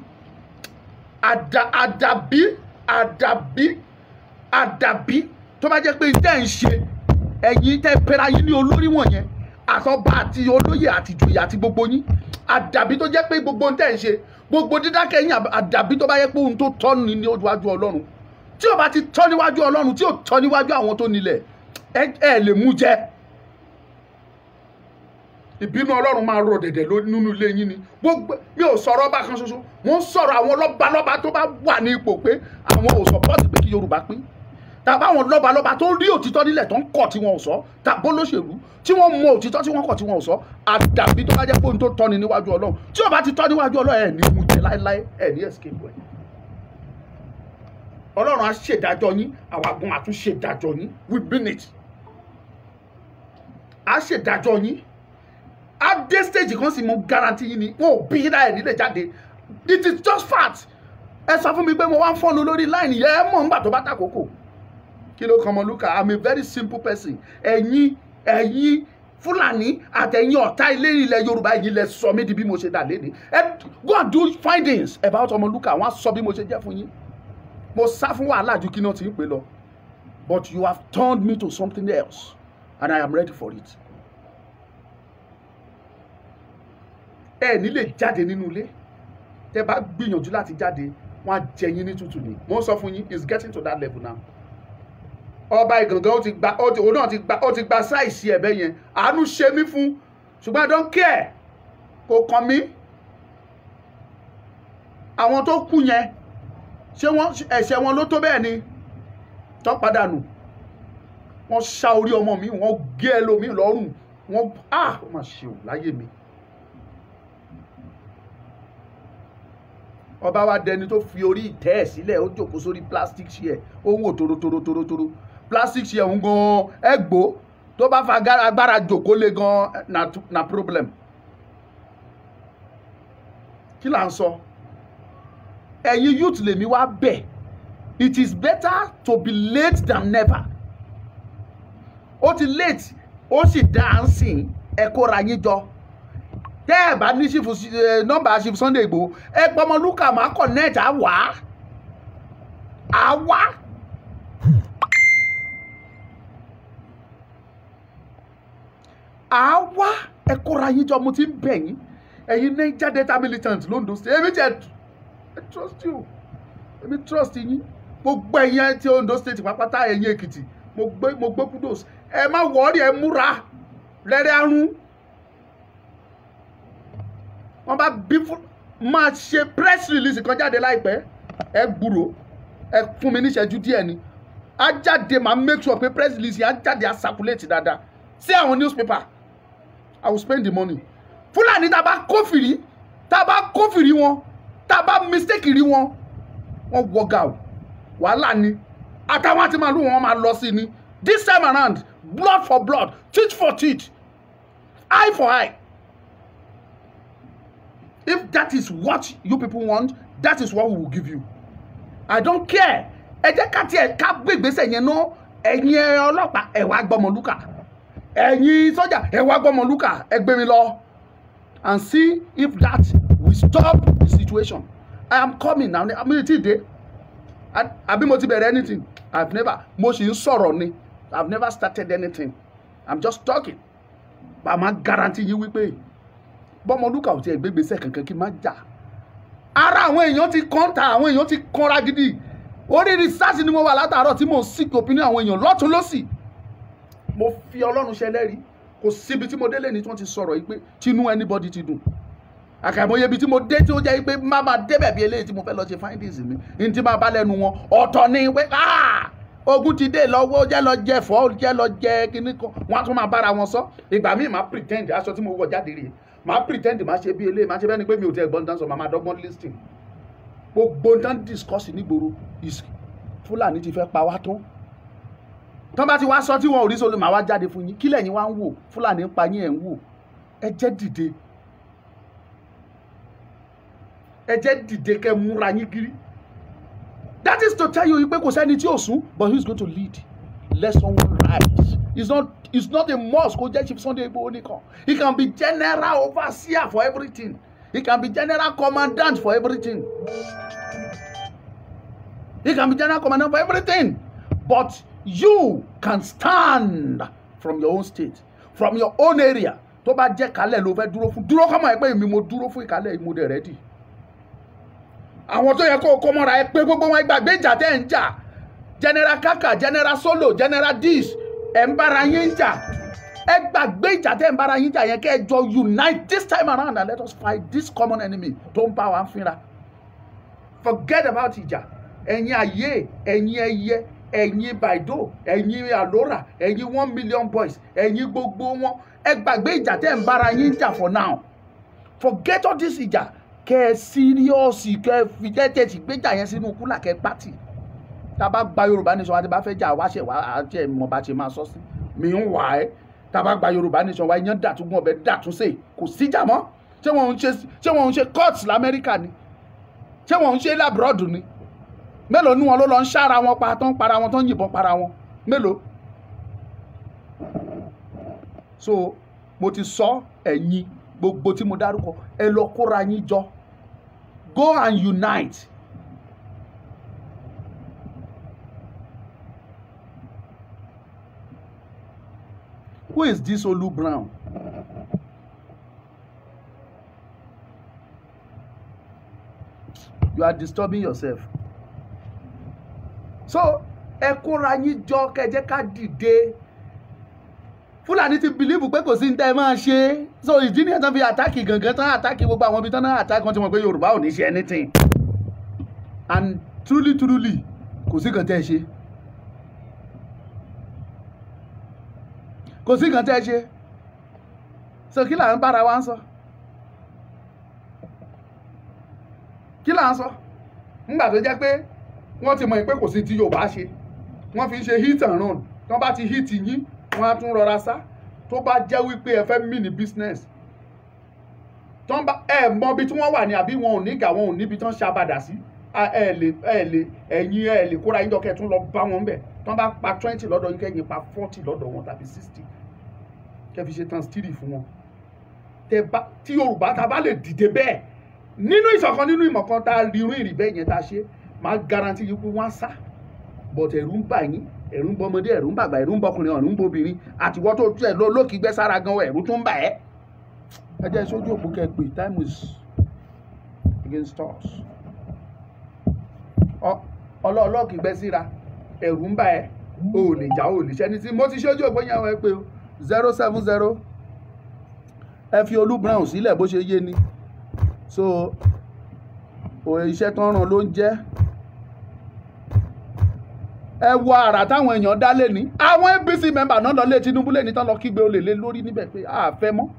àdàbí tó bá jẹ́ pé tẹ́ ń ṣe ẹ̀yin tẹ́ pera yín ní olórí wọ̀nyẹn àtọ́ba àti olóyè àti ìjòyè àti gbogbo yín àdàbí tó jẹ́ pé gbogbo tẹ́ ń ṣe gbogbo dídákẹ́ yín àdàbí tó bá jẹ́ pé ohun tó tọ́ ni níwájú Ọlọ́run tí ó bá ti tọ́ níwájú Ọlọ́run tí ó tọ́ níwájú àwọn tó nílẹ̀ ẹ lè mú jẹ ìbínú Ọlọ́run máa rọ dẹ̀dẹ̀ nínú ilé yín ni gbogbo mi ò sọ̀rọ̀ ọba kan ṣoṣo mo ń sọ̀rọ̀ àwọn lọ́balọ́ba tó bá wà ní ipò pé àwọn ò sọpọ́ọ̀tì pé kí Yorùbá pín tàbí àwọn lọ́balọ́ba tó rí òtítọ́ nílẹ̀ tó ń kọ̀ tí wọn ò sọ tàbí olóṣèlú tí wọ́n mọ òtítọ́ tí wọ́n kọ̀ tí wọn ò sọ àdàbí tó bá jẹ́ pé ohun tó tọ́ ni níwájú Ọlọ́run tí ó bá ti tọ́ níwájú Ọlọ́run ẹ̀ ní mú jẹ láéláé ẹ̀ ní escape ẹ̀ Ọlọ́run á ṣèdájọ́ yín àwa gan á tún ṣèdájọ́ yín we mean it á ṣèdájọ́ yín á dé stage kan sì mo guarantee yín ni wọn ò bí yín láì nílé jáde it is just fact ẹ sọ fún mi pé mo wá ń fọ́nu lórí line yẹn ẹ mọ̀ nígbà tó bá tàkókò kí ló kan Ọmọlúkà I'm a very simple person ẹ̀yin Fúlàní àtẹ̀yin ọ̀tá ilẹ̀ Yorùbá yìí lẹ sọ mí di bí mo ṣe dà léni go and do findings about Ọmọlúkà wọ́n á sọ bí mo ṣe jẹ́ fún yín mo sá fún wàhálà ju kí náà ti ń pè lọ but you have turned me to something else and I am ready for it. ẹ ní lè jáde nínú ilé tẹ bá gbìyànjú láti jáde wọn á jẹ yín ní tútù ni mo sọ fún yín it's getting to that level now. ọba Ìgàngán ó ti gba sáìsì ẹ̀bẹ̀ yẹn àánú ṣe mí fún ṣùgbọ́n I don't care kò kàn mí àwọn tó kú yẹn ṣé ẹ̀ṣẹ̀ wọn ló tó bẹ́ẹ̀ ni tó padànù wọ́n ṣá orí ọmọ mi wọ́n gé ẹlòmíì lọ́rùn wọ́n ó mà ṣe ò láyé mi. ọba wa dẹni tó fi orí ìtẹ́ ẹ̀ sílẹ̀ ó jókòó sórí plastic chair ó ń wò torotoro plastic chair ń gan ẹgbó tó bá fa agbára jókòó lé gan na problem. kí là ń sọ ẹ̀yin youth lèmi wá bẹ̀ it is better to be late than never ó ti late ó sì dá à ń sìn ẹ kóra yín jọ tẹ́ ẹ̀ bá ní nọ́mbà Chief Sunday Igboho ẹ pọ́ Ọmọlúkà máa connect àwa ẹ kóra yín jọ mo ti ń bẹ̀ yín ẹ̀yin Niger Delta militant l'Ondo State èmi jẹ́ I trust you èmi trust yín gbogbo ẹ̀yin tí Ondo State pápátá ẹ̀yin Èkìtì mo gbé kudos ẹ má wọ́ọ̀rì ẹ múra lẹ́rẹ́ àrùn wọ́n bá bí máa ṣe press release kan jáde láìpẹ́ ẹ gbúrò ẹ fún mi níṣẹ́jú díẹ̀ ni á jáde máa make sure pé press release á jáde á circulate dáadáa sí àwọn newspaper I will spend the money. Fúlàní tá a bá kófìrí wọn tá a bá mistake rí wọn wọ́n wọgà o wàhálà ni àtàwọn àti màálù wọn máa lọ sí ni this time around blood for blood teeth for teeth eye for eye. If that is what you people want, that is what we will give you. I don't care. Ẹ jẹ́ ká tiẹ̀ ká gbé ìgbésẹ̀ yẹn náà ẹ̀yin ọlọ́pàá ẹ wá gbọ́ Ọmọlúkà ẹ̀yin sọ́jà ẹ wá gbọ́ Ọmọlúkà ẹ gbé mi lọ and see if that will stop the situation. I am coming now. Mi ti dé àbí mo ti bẹ̀rẹ̀ anything. I've never mo sì ń sọ̀rọ̀ ni. I've never started anything. I'm just talking. But I'm not guarantee you wípé bọ́mọlúkà ò tiẹ̀ gbégbèsè kankan kí n má jà ara àwọn èèyàn ti kọ́ńtà àwọn èèyàn ti kọ́ra gidi orí research ni mo wà látàárọ̀ tí mo ń seek opinion àwọn èèyàn lọ́tún lọ́sì. Mo fi Ọlọ́run ṣẹlẹ́rìí kò síbi tí mo délé ní tí wọ́n ti sọ̀rọ̀ yìí pé tinú anybody ti dùn. Àkàìmọye ibi tí mo dé tí ó jẹ́ pé má máa débẹ̀ bí eléyìí tí mo fẹ́ lọ ṣe findings mi ní tí máa bá lẹ́nu wọn ọ̀tọ̀ ni pé ogun ti dé lọ́wọ́ jẹ́ lọ jẹ fọ́ jẹ́ lọ jẹ kíní kan wọ́n á tún máa bára wọn sọ. Ìgbà míì máa pretend aṣọ tí mo wọ̀ jáde rèé máa pretend máa ṣe bí eléyìí máa ṣe bẹ́ẹ̀ ni pé mi ò tẹ́ ẹ̀gbọ́n tán sọ máa dọ́gbọ́n listing. Gbogbo tán discuss nígboro Fúlàní ti fẹ́ pa wá tán. Tán bá ti wá sọ tí wọn ò rí sọ ló máa wá jáde fún yín kí lẹ́yìn wá ń wò Fúlàní ń pa yín ẹ̀ ń wò ẹ jẹ́ dìde. Ẹ jẹ́ dìde kẹ́ múra yín kiri. That is to tell you pé kò sẹ́ni tí ò sún but who is going to lead? Let someone rise. It's not a must kó jẹ́ Chief Sunday Igboho nìkan. He can be general overseer for everything. He can be general commandant for everything. He can be general commandant for everything. But you can stand from your own state, from your own area. Tó bá jẹ́ kálẹ̀ ló fẹ́ dúró fún. Dúró kọ́mọ ẹ pé èmi mo dúró fún ìkálẹ̀ yìí mo dẹ̀ ready. Àwọn tó yẹ kó kọ́ mọ́ra ẹ pé gbogbo wọn gbàgbé ìjà tẹ́ ń jà. General Kaka, General Solo, General Dish, ẹ̀ ń bára yín jà. Ẹ gbàgbé ìjà tẹ́ ń bára yín jà yẹn kẹ́ ẹ jọ unite this time around and let us fight this common enemy tó ń bá wa fínra. Forget about ìjà. Ẹ̀yin ayé, ẹ̀yin ẹyẹ, ẹ̀yin Baido, ẹ̀yin Alora, ẹ̀yin 1 million boys, ẹ̀yin gbogbo wọn. Ẹ gbàgbé ìjà tẹ́ ń bára yín jà for now. Forget all this ìjà. Kẹ́ ẹ serious kẹ́ ẹ fi jẹ́jẹ́ ti gbéjà yẹn sínú kúlà kẹ́ pátì. Tá bá gba Yorùbá nation wa tí bá fẹ́ jà wá ṣẹ̀ wá àjẹ́ mọ̀ bá ṣe máa sọ sí. Mi ń wà ẹ́. Tá bá gba Yorùbá nation wa iyán dàtúgbọ̀n ọbẹ̀ dàtúnṣe kò síjà mọ́. Ṣé wọ́n ń ṣe courts l'Amẹ́ríkà ni? Ṣé wọ́n ń ṣe labroad ni? Mélòó ní wọn ló lọ ń ṣára wọn pa tán para wọn tán yìnbọn para wọn? Mélòó? So mo ti sọ ẹ̀yin gbogbo tí mo dárúkọ ẹ lọ kóra yín jọ. Go and unite. Who is this Olu Brown? You are disturbing yourself. So, ẹ kóra yín jọ kẹjẹ ká dìde. Fúlàní ti believe pé kò sí ní tẹ́ ẹ máa ṣe. So ìdí nìyẹn tán fi àtàkì gangan tán àtàkì gbogbo àwọn ibi tán náà àtàkì wọn ti mọ̀ pé Yorùbá ò ní ṣe anything. And truly kò sí kan tẹ́ ẹ ṣe. Kò sí kan tẹ́ ẹ ṣe. So kí là ń bára wa ń sọ? Kí là ń sọ? Nígbà tó jẹ́ pé wọ́n ti mọ̀ pé kò sí tí Yorùbá ṣe. Wọ́n fi ń ṣe hit and run. Tán bá ti hit yín wọ́n á tún rọra sá. Tó bá jẹ́ wípé ẹ fẹ́ mini business. Tán bá mọ ibi tí wọ́n wà ní àbí wọn ò ní gà wọn ò níbi tán ṣàbàdà sí. Ẹ̀yin lè kóra yín dọ́kẹ́ tún lọ bá wọn bẹ̀. Tán bá pa 20 lọ́dọ̀ yín kẹ́yìn pa 40 lọ́dọ̀ wọn tàbí 60. Kẹ́ fi ṣe transcript fún wọn. Tí Yorùbá ta bá lè dìde bẹ́ẹ̀ nínú ìṣọ̀kan nínú ìmọ̀ kan tá a rí irú ìrì bẹ́ẹ̀ yẹn tá a ṣe máa garanti yín pé wọ́n á sá. But ẹ̀rù ń bà yín, ẹ̀rù ń bọmọdé, ẹ̀rù ń bàgbà, ẹ̀rù ń bọkùnrin, ẹ̀rù ń bobìnrin àtiwọ́ tó tún ẹ̀ lókìgbẹ́ sára gan ẹ̀rù tún ń bà ẹ́. Ẹ jẹ́ sójú òpó kẹ́ pé time is against us. Ọlọ́ọ̀kìgbẹ́ síra ẹ̀rù ń bà ẹ́ o ò lè jà o ò lè ṣẹ́ni tí mo ti ṣojú òpó yẹn wọ́n pé 070 ẹ fi Olú Brown sílẹ̀ bó ṣe yé ni. So iṣẹ́ tó ń ràn ló ń jẹ́. Ẹ wo àrà táwọn èèyàn dá lé ní. Àwọn APC member náà lọ lé Tinubu lé ní tán lọ kígbe olè lé lórí níbẹ̀ pé a fẹ́ mọ́.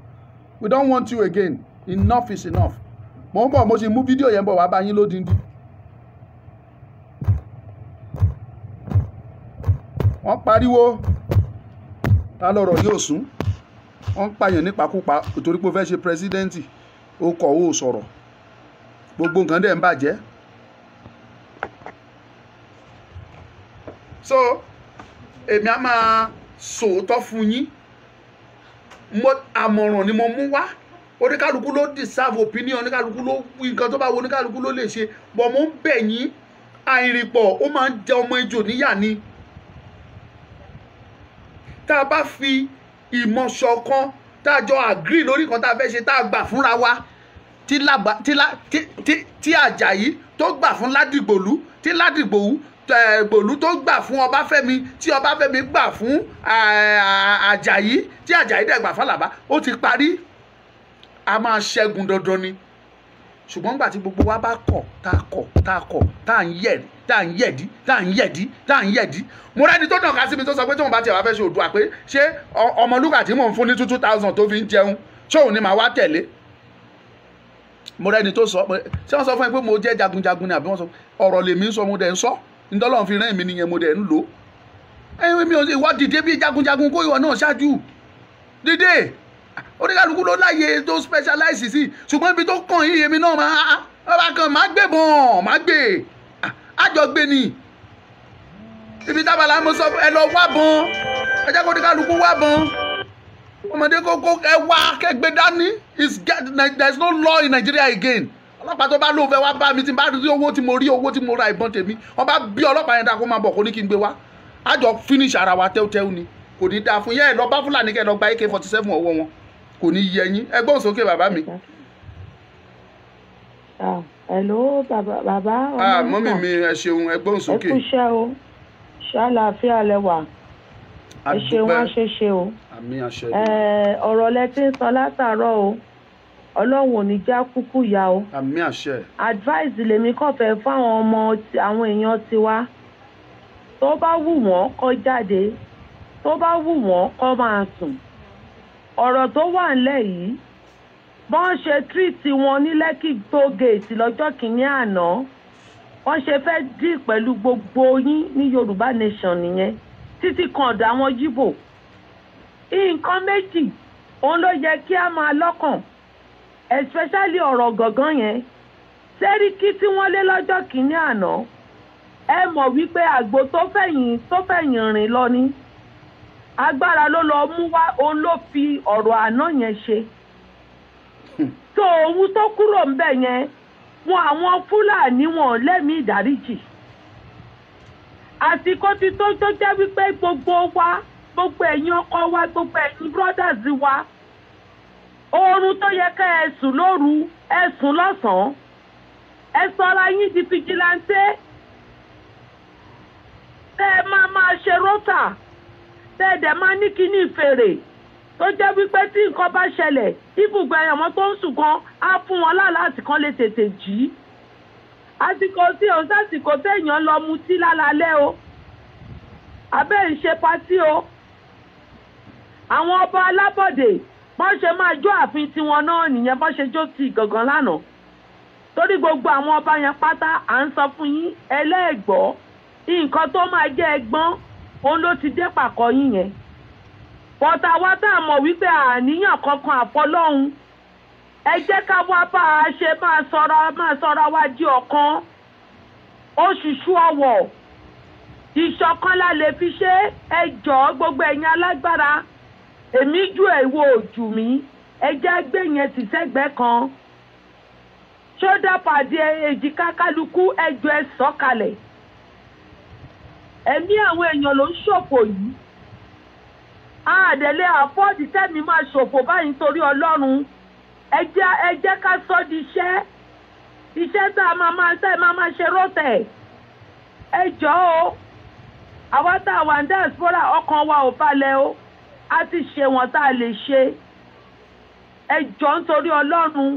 We don't want you again. Enough is enough. Mo ń bọ̀ mo ti mú fídíò yẹn bọ̀ wá bá yín lódindi. Wọ́n pariwo ta lọ́rọ̀ yóò sún. Wọ́n pààyàn nípakúpa nítorí pé ó fẹ́ ṣe pírẹsidẹ́ǹtì. Ó kọ̀ ó sọ̀rọ̀. Gbogbo nǹkan dẹ̀ ń bàjẹ́. So èmi á máa sòótọ́ fún yín. Àmọ̀ràn ni mo mú wá. Oníkálukú ló deserve opinion, oníkálukú ló wí nǹkan tó bá wo oníkálukú ló lè ṣe. Bọ̀ mo ń bẹ̀ yín àìrìnpọ̀ ó máa ń jẹ ọmọ ejò níyà ni. Tá a bá fi ìmọ̀ ṣọ̀kan tá a jọ agree lórí nǹkan tá a fẹ́ ṣe tá a gbà fúnra wa. Tí Àjàyí tó gbà fún Ládìgbòlú tí Ládìgbòlú Gbòlú tó gbà fún Ọbáfẹ́mi tí Ọbáfẹ́mi gbà fún Àjàyí tí Àjàyí dẹ̀ gbà f'Àlàbá ó ti parí. A máa ṣẹ́gun dandan ni. Ṣùgbọ́n nígbà tí gbogbo wa bá kọ̀ tá à ń yẹ̀dí mo rẹ́ni tó dàn ká sí mi tó sọ pé tóun bá tiẹ̀ wá fẹ́ ṣe Oòduà pé ṣé Ọmọlúkà tí mò ń fún ní 2,000 tó fi ń jẹun ṣé òun ni màá wá tẹ̀lé. Mo rẹ́ni tó sọ pé ṣé wọ́n sọ fún ẹ pé mo jẹ́ jagunjagun ni àbí wọ́n sọ ọ̀rọ̀ lèmi ń sọ mo dẹ̀ ń sọ ntọ́lọ́run fi rán èmi nìyẹn mo dẹ̀ ń lò. Ẹ̀yin mi ò ìwọ dìde bí jagunjagun kó ìwọ náà ṣáájú dìde. Oníkálukú ló láyè tó specialize sí ṣùgbọ́n ibi tó kàn yí èmi náà máa gbé àjọgbé ni ibi tábàlà mo sọ ẹ lọ wá bọn ẹ jẹ́ kó oníkálukú wá bọn ọmọdé kókó ẹ wá kẹgbẹ́ dání there is no law in Nigeria again. Ọlọ́pàá tó bá lóun fẹ́ wá bá mi tí n bá rí owó tí mo ra ìbọn tèmi wọ́n bá bí ọlọ́pàá yẹn dá kó máa bọ̀ kó ní kí n gbé wá àjọ finish ara wa tẹ́wọ́tẹ́wọ́ ni kò ní dáa fún yẹ́ ẹ̀ lọ bá Fúlàní kẹ́ ẹ lọ gba AK-47 ọwọ́ wọn kò ní yẹ yín ẹgbọ́n sókè bàbá mi. Hello bàbá. Mọ́mì mi ẹ ṣeun ẹgbọ́n sókè. Ẹ kú iṣẹ́ o ṣàlàáfíà lẹ́wà ẹ ṣeun wá ṣe o. Àmín àṣẹ. Ọ̀rọ̀ lẹ ti ń sọ látàárọ̀ o Ọlọ́run ò ní já kúkú ya o. Àmín àṣẹ. Advice lèmi kàn fẹ́ fáwọn ọmọ àwọn èèyàn tiwa tó bá wù wọ́n kó jáde tó bá wù wọ́n kó máa sùn. Ọ̀rọ̀ tó wà ńlẹ̀ yìí bọ́n ṣe treat wọn ní Lekki toll gate lọ́jọ́ kìíní àná wọ́n ṣe fẹ́ dì pẹ̀lú gbogbo yín ní Yorùbá nation nìyẹn títí kan ọ̀dọ̀ àwọn Yíbò. Nǹkan méjì òun ló yẹ kí a máa lọ́kàn especially ọ̀rọ̀ gangan yẹn. Sẹ́ríkì tí wọ́n lé lọ́jọ́ kìíní àná ẹ mọ̀ wípé àgbo tó fẹ̀yìn rìn lọ ní agbára ló lọ mú wá òun ló fi ọ̀rọ̀ àná yẹn ṣe. tó òun tó kúrò ń bẹ̀ yẹn wọn àwọn Fúlàní wọn lẹ́mìí ìdáríjì. àsìkò ti tó jẹ́ wípé gbogbo wa gbogbo ẹ̀yin ọkọ wa gbogbo ẹ̀yin brothers wa oorun tó yẹ ká ẹ sùn lóru ẹ sùn lọ́sàn-án ẹ sọra yín di fìjìláńtẹ́ tẹ́ ẹ máa ṣe rótà tẹ́ ẹ dẹ̀ máa ní kíní fèrè tó jẹ́ wípé tí nǹkan bá ṣẹlẹ̀ ibùgbé ẹ̀yàn tó ń sùn kan á fún wọn láti kan lè tètè jí. àsìkò tí òun sásìkò téèyàn lọ mutí lálálẹ́ o abẹ́ ń ṣe patí o. àwọn ọba alábọ̀dé wọ́n ṣe máa jó ààfin tiwọn náà nìyẹn bọ́n ṣe jó ti gangan lánàá. torí gbogbo àwọn ọba yẹn pátá à ń sọ fún yín ẹlẹ́ẹ̀gbọ́ nǹkan tó máa jẹ́ ẹgbọ́n òun ló ti dé pàkọ́ yín yẹn. bọ́tà wa tá a mọ̀ wípé àníyàn kankan àfọlọ́hun ẹ jẹ́ ká wá bá a ṣe máa sọra wá di ọ̀kan oṣùṣù ọ̀wọ̀ ìṣọ̀kan la lè fi ṣe ẹ jọ̀ọ́ gbogbo ẹ̀yin alágbára èmi ju èwo òjù mi ẹ jẹ́ gbé yẹn tì sẹ́gbẹ̀ẹ́ kan ṣódà pàdé èjìká kálukú ẹjọ́ ẹ sọ̀kalẹ̀ ẹ̀mí àwọn èèyàn ló ń ṣòfò yìí àdẹ̀lé àfọ́ọ̀dì tẹ́mi máa ṣòfò báyìí nítorí Ọlọ́run ẹ jẹ́ ká sọ di iṣẹ́ tá a máa ṣe rọ́tẹ̀ ẹ jọ̀ọ́ o àwa tá a wà ní diaspora ọkàn wa ò balẹ̀ o a ti ṣe wọn tá a lè ṣe ẹ jọ̀ọ́ nítorí Ọlọ́run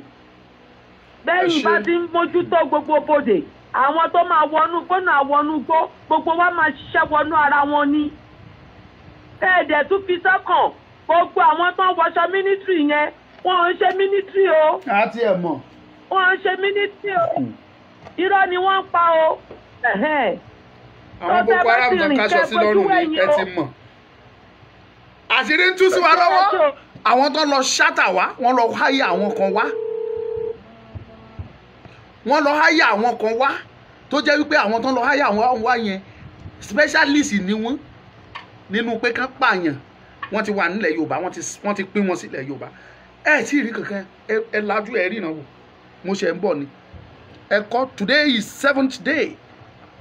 bẹ́yìn bá ti ń mójútó gbogbo bòdè àwọn tó máa wọnú gbóná àwọnú gbó gbogbo wa máa ṣiṣẹ́ wọnú ara wọn ni ẹ̀ẹ́dẹ̀ tún fi sọ́kàn gbogbo àwọn tó ń wọṣọ mínísírì yẹn wọ́n ń ṣe mínísírì o. àti ẹ̀ mọ̀. wọ́n ń ṣe mínísírì o irọ́ ni wọ́n ń pa o. àwọn Boko Haram tó kaṣọ sí lọ́rùn ni ẹ ti mọ̀. àṣírí ń tú sí wa lọ́wọ́ àwọn tó lọ ṣátà wá wọ́n lọ háyà àwọn kan wá tó jẹ́ wípé àwọn tó lọ háyà àwọn wá yẹn specialist ni wọ́n nínú pé kán pààyàn wọ́n ti wà nílẹ̀ Yorùbá wọ́n ti pín wọn sílẹ̀ Yorùbá ẹ tí rí kankan ẹ lajú ẹ rí ìnáwó mo ṣe ń bọ̀ ni ẹ kọ́ today is 7th day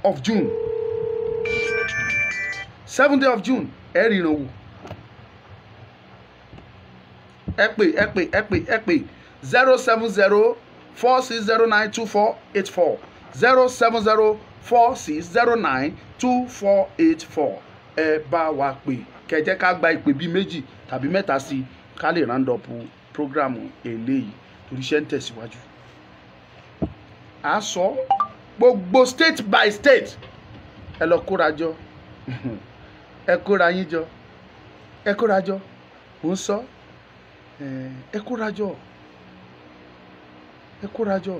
of June 7th day of June ẹ rí ìnáwó ẹ pè 07046092484 07046092484 08026092484 ẹ bá wa pè kẹjẹ ká gba ìpè bíi méjì tàbí mẹ́ta sí i ká lè round up program eléyìí torí iṣẹ́ ń tẹ̀síwájú. a sọ gbogbo state by state ẹ lọ kóra jọ ẹ kóra yín jọ ẹ kóra jọ ò ń sọ ẹ kóra jọ ẹ kóra jọ.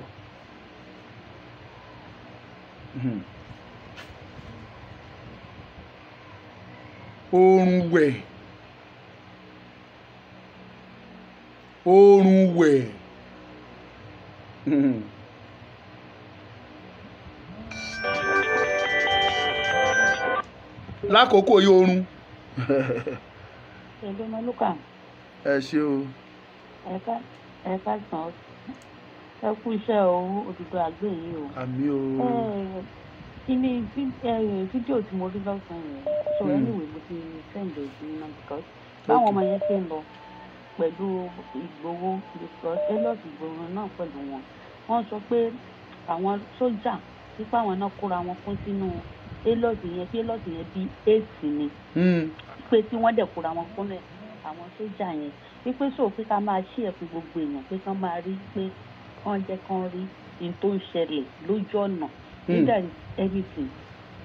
Oorun wẹ̀ oorun wẹ̀ lákòókò yìí oorun. Ṣèlú Mọ́lúkà. Ẹ ṣé o. Ẹ̀ka sàn ẹ kú iṣẹ́ o òdùdó àgbẹ̀ yìí o. Àmì o. Kí ni fídíò tí mo rí lọ́sàn-án yẹn so anyway mo ti send it sí iná because báwọn ọmọ yẹn ṣe ń lọ pẹ̀lú Ìgbòho because elot Ìgbòho náà pẹ̀lú wọn wọ́n sọ pé àwọn sójà nípa àwọn náà kóra wọn fún sínú elot yẹn bí elot yẹn bí 8 ni pé tí wọ́n dẹ̀ kóra wọn fúnlẹ̀ àwọn sójà yẹn wípé sọ pé ká máa ṣí ẹ̀fún gbogbo èèyàn pé kán máa rí pé kán jẹ́ kán rí ní tó ń ṣẹlẹ̀ lójú ọ̀nà nígbà anything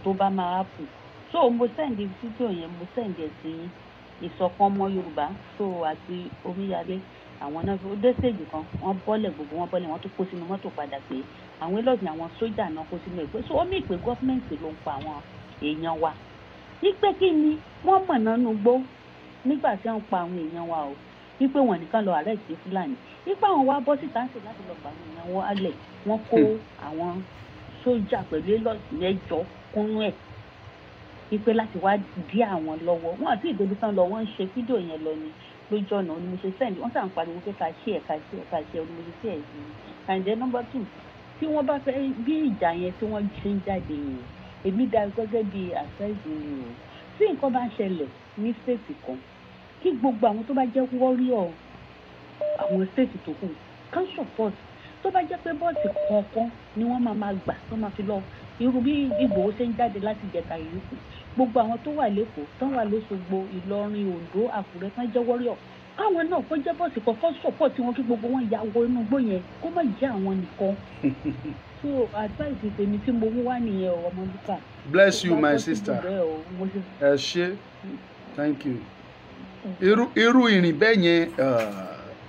tó bá máa happen so mo send fídíò yẹn mo send ẹ̀ sí ìṣọ̀kan ọmọ Yorùbá so àti Omíyalé àwọn náà ó dé stage kan wọ́n bọ́lẹ̀ gbogbo wọn bọ́lẹ̀ wọ́n tún kó sínú mọ́tò padà pé àwọn ẹlọ́ọ̀dì àwọn sójà náà kó sínú ẹgbẹ́ so ó mì pé gọ́fìmẹ̀ntì ló ń pa àwọn èèyàn wa wípé kí ni wọ́n mọ̀ nánú gbó nígbà tí wọ́n pa àwọn èèyàn wa o wípé wọ́n nìkan lọ arrest Fúlàní wípé àwọn wa bọ́ síta ń sè láti lọ pa àwọn èèyàn wọn alẹ̀ wọ́n kó àwọn sójà pẹ̀lú ẹlọ́ọ̀dì mẹ́jọ kúnú ẹ̀ wípé láti wá dí àwọn lọ́wọ́ wọn àti ìdèbí tán lọ wọ́n ń ṣe fídíò yẹn lọ ni lójú ọ̀nà ni mo ṣe send wọ́n sàn pariwo pé ká ṣe ẹ̀ka ṣe ẹ̀ka ṣe ọdún mo ṣe sí ẹ̀sìn àǹjẹ́ number 2 tí wọ́n bá fẹ́ bí ìjà yẹn tí wọ́n ṣe ń jáde yẹn èmi dá gẹ́gẹ́ bí àṣẹ́jì ni o tí nǹkan bá ń ṣẹlẹ̀ ní state kan kí gbogbo àwọn tó bá jẹ́ warrior àwọn state tó kù kan support tó bá jẹ́ pé bọ́ọ̀sì kọ̀ọ̀kan ni wọ́n máa gbà tó máa fi lọ irú bí Ìgbòho ṣe ń jáde láti jẹ̀ka ìlú gbogbo àwọn tó wà lẹ́kọ̀ọ́ tó wà lóṣogbo Ìlọrin Oǹdó Àkúrẹ́ tán jẹ́ warrior káwọn náà kó jẹ́ bọ́ọ̀sì kọ̀ọ̀kan support wọn kí gbogbo wọn ya wọ inú igbó yẹn kó má jẹ́ àwọn nìkan so advice tèmi tí mo mú wá nìyẹn o Ọmọlúkà. Bless you my sister ẹ ṣé thank you irú ìrìn bẹ́ẹ̀ yẹn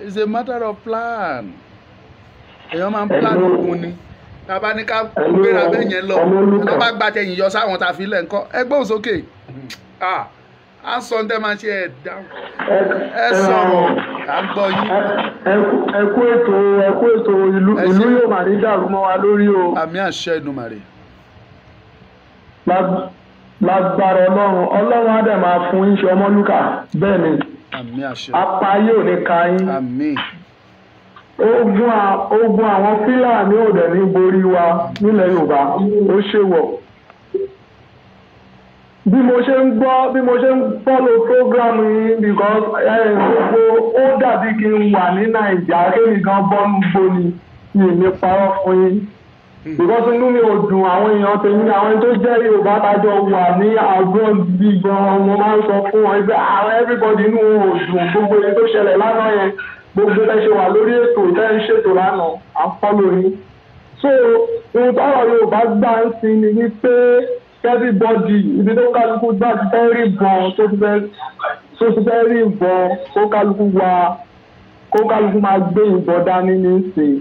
it's a matter of plan èèyàn máa ń plan òkun ni tàbá ní ká gbéra bẹ́ẹ̀ yẹn lọ tó bá gba tẹ̀yìn yọ sáwọn tá a fi lẹ̀ ńkọ́ ẹ gbóhùn sókè à ń sọ ní tẹ́ máa ṣe ẹ̀ dáhùn ẹ sọ̀rọ̀ à ń gbọ́ yín. ẹ kú ètò ìlú yóò máa ní dàrú mọ́ wa lórí o. àmì àṣẹ Èdùmàrè. lágbára ọlọ́run á dẹ̀ máa fún yín ṣe Ọmọlúkà bẹ́ẹ̀ ni àmì àṣẹ. apá yóò ní ka yín. àmín. ogun àwọn Fúlàní ò dẹ̀ ní borí wa nílẹ̀ Yorùbá ó ṣèwọ̀. bí mo ṣe ń follow program yìí because gbogbo ó dàbí kí n wà ní Nàìjíríà kéèmí gan bọ́ọ̀lù gbóni yìí ní parọ́ fún yín. because inú mi ò dùn àwọn èèyàn tèmi àwọn tó jẹ́ Yorùbá tájọ wà ní abroad bí gan mo máa ń sọ fún wọn pé àwọn everybody inú ò dùn gbogbo èyí tó ṣẹlẹ̀ lánàá yẹn gbogbo ẹ ṣe wà lórí ètò tẹ́ ń ṣètò lánàá à ń follow yín. so ohun táwọn Yorùbá gbà ń sin ni wípé everybody ibi tó kálukú gbà ti fẹ́ rí ìbọn tó ti fẹ́ rí ìbọn kó kálukú máa gbé ìbọn dání ní ìsìn.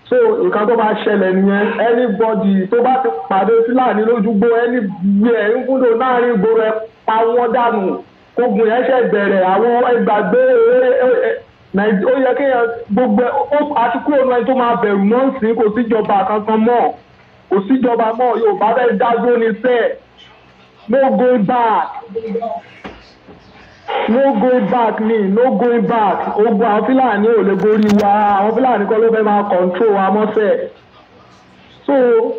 so nǹkan tó máa ṣẹlẹ̀ nìyẹn anybody tó bá ti pàdé Fúlàní lójúgbó ẹni bí ẹ̀ ń kúndò láàrin ìgboro ẹ̀ pa wọ́n dànù ogun yẹn ṣẹ̀ bẹ̀rẹ̀ àwọn ẹgbàgbé ó yẹ kéèyàn gbogbo àti kúrò náà tó máa bẹ̀rù mọ́ sí kò síjọba kankan mọ́ kò síjọba mọ́ Yorùbá fẹ́ dájú ní sẹ́ẹ̀ no going back no going back ogun àwọn Fúlàní ò lè borí wa àwọn Fúlàní kọ́ ló fẹ́ máa control wa mọ́sẹ̀ so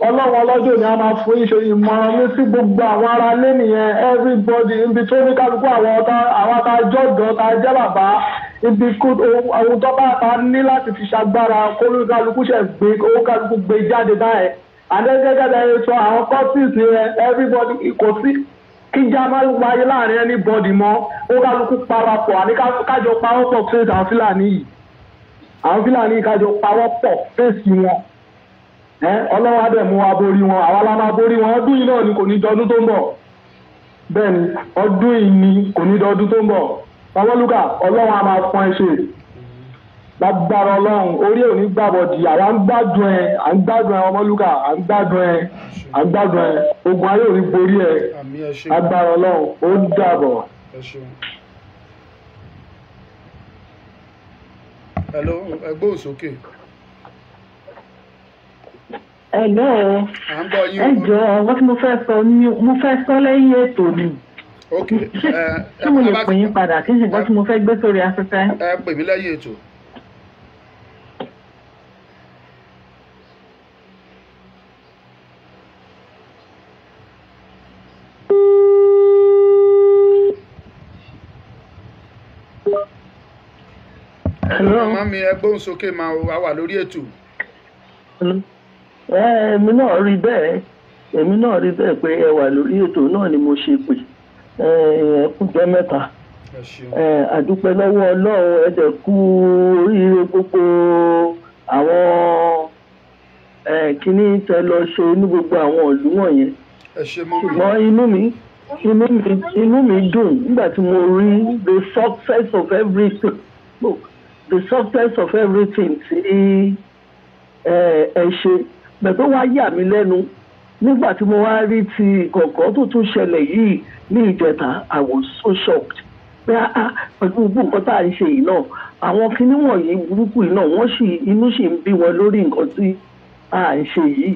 ọlọ́run ọlọ́jọ́ ni a máa fún ìṣe ìmọ̀ràn mi sí gbogbo àwọn ará lé nìyẹn everybody ibi tó ní kálukú àwọn tá a jọ̀dọ̀ tá a jẹ́ bàbá ibi ohun tó bá ta ní láti fi ṣagbára kó ní kálukú ṣe gbé owó kálukú gbé jáde báyẹn àdégẹ́gẹ́dẹ́ sọ àwọn courses yẹn everybody kò sí kíjà máa ń wáyé láàrin anybody mọ́ ó kálukú parapọ̀ àní kájọ pawọ́pọ̀ fèsì àwọn Fúlàní yìí kájọ pawọ́pọ̀ fèsì wọn Ọlọ́run á dẹ̀ mú wa borí wọn àwa la máa borí wọn ọdún yìí náà ni kò ní dọdún tó ń bọ̀ bẹ́ẹ̀ ni ọdún yìí ni kò ní dọdún tó ń bọ̀ Ọmọlúkà Ọlọ́run á máa fún ẹ ṣe lágbára Ọlọ́run orí ò ní gbàbọ̀dì àwa ń gbádùn ẹ Ọmọlúkà à ń gbádùn ẹ ogun ayé ò ní borí ẹ lágbára Ọlọ́run ó dàbọ̀. hello ẹgbẹ́ òsókè. ẹ̀lọ́ ẹ̀jọ̀ wọ́n tí mo fẹ́ sọ lẹ́yìn ètò ni. ok ṣé mo lè pè yín padà kí n ṣe nǹkan tí mo fẹ́ gbé sórí afẹ́fẹ́. ẹ pè mí lẹ́yìn ètò. màmá mi ẹ gbóhùn sókè máa wà lórí ètò. èmi náà rí bẹ́ẹ̀ pé ẹ wà lórí ètò náà ni mo ṣe pè ẹ kújọ mẹ́ta àdúpẹ́ lọ́wọ́ Ọlọ́run ẹ dẹ̀ kú oríire gbogbo àwọn kíní tẹ lọ ṣe ní gbogbo àwọn ìlú wọ̀nyẹn ṣùgbọ́n inú mi dùn nígbà tí mo rí the success of everything tí ẹ ṣe bẹ́ẹ̀ tó wá yà mí lẹ́nu nígbà tí mo wá rí ti ìkọ̀kọ̀ tó tún ṣẹlẹ̀ yìí ní ìjẹta I was so shocked pé pẹ̀lú gbogbo nǹkan tá à ń ṣe yìí náà àwọn kinní wọ̀nyí burúkú yìí náà inú sì ń bí wọn lórí nǹkan tí à ń ṣe yìí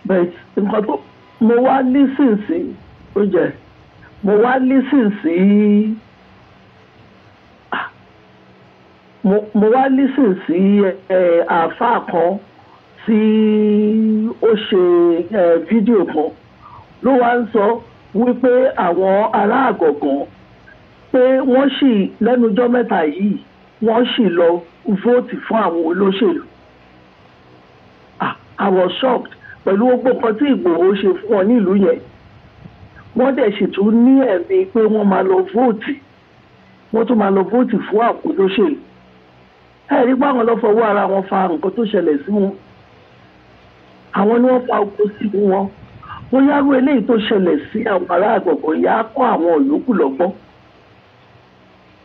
bẹ́ẹ̀ nǹkan tó mo wá lísìn sí àáfàá kan tí ó ṣe fídíò kan ló wá ń sọ wípé àwọn ará àgọ̀gàn pé wọ́n sì lẹ́nujọ́ mẹ́ta yìí wọ́n sì lọ vóòtì fún àwọn olóṣèlú. I was shocked pẹ̀lú gbogbo nǹkan tí Ìgbòho ṣe fún wọn nílùú yẹn wọ́n dẹ̀ sì tún ní ẹ̀mí pé wọ́n tún máa lọ vóòtì fún àwọn olóṣèlú. ẹ̀rí báwọn lọ fọwọ́ ara wọn fa nǹkan tó ṣẹlẹ̀ sí wọn àwọn ni wọ́n fa oko sí wọn wọ́n yárú eléyìí tó ṣẹlẹ̀ sí àwọn ará àgbọ̀gbọ̀ yá kọ́ àwọn òyòkù lọ́gbọ́n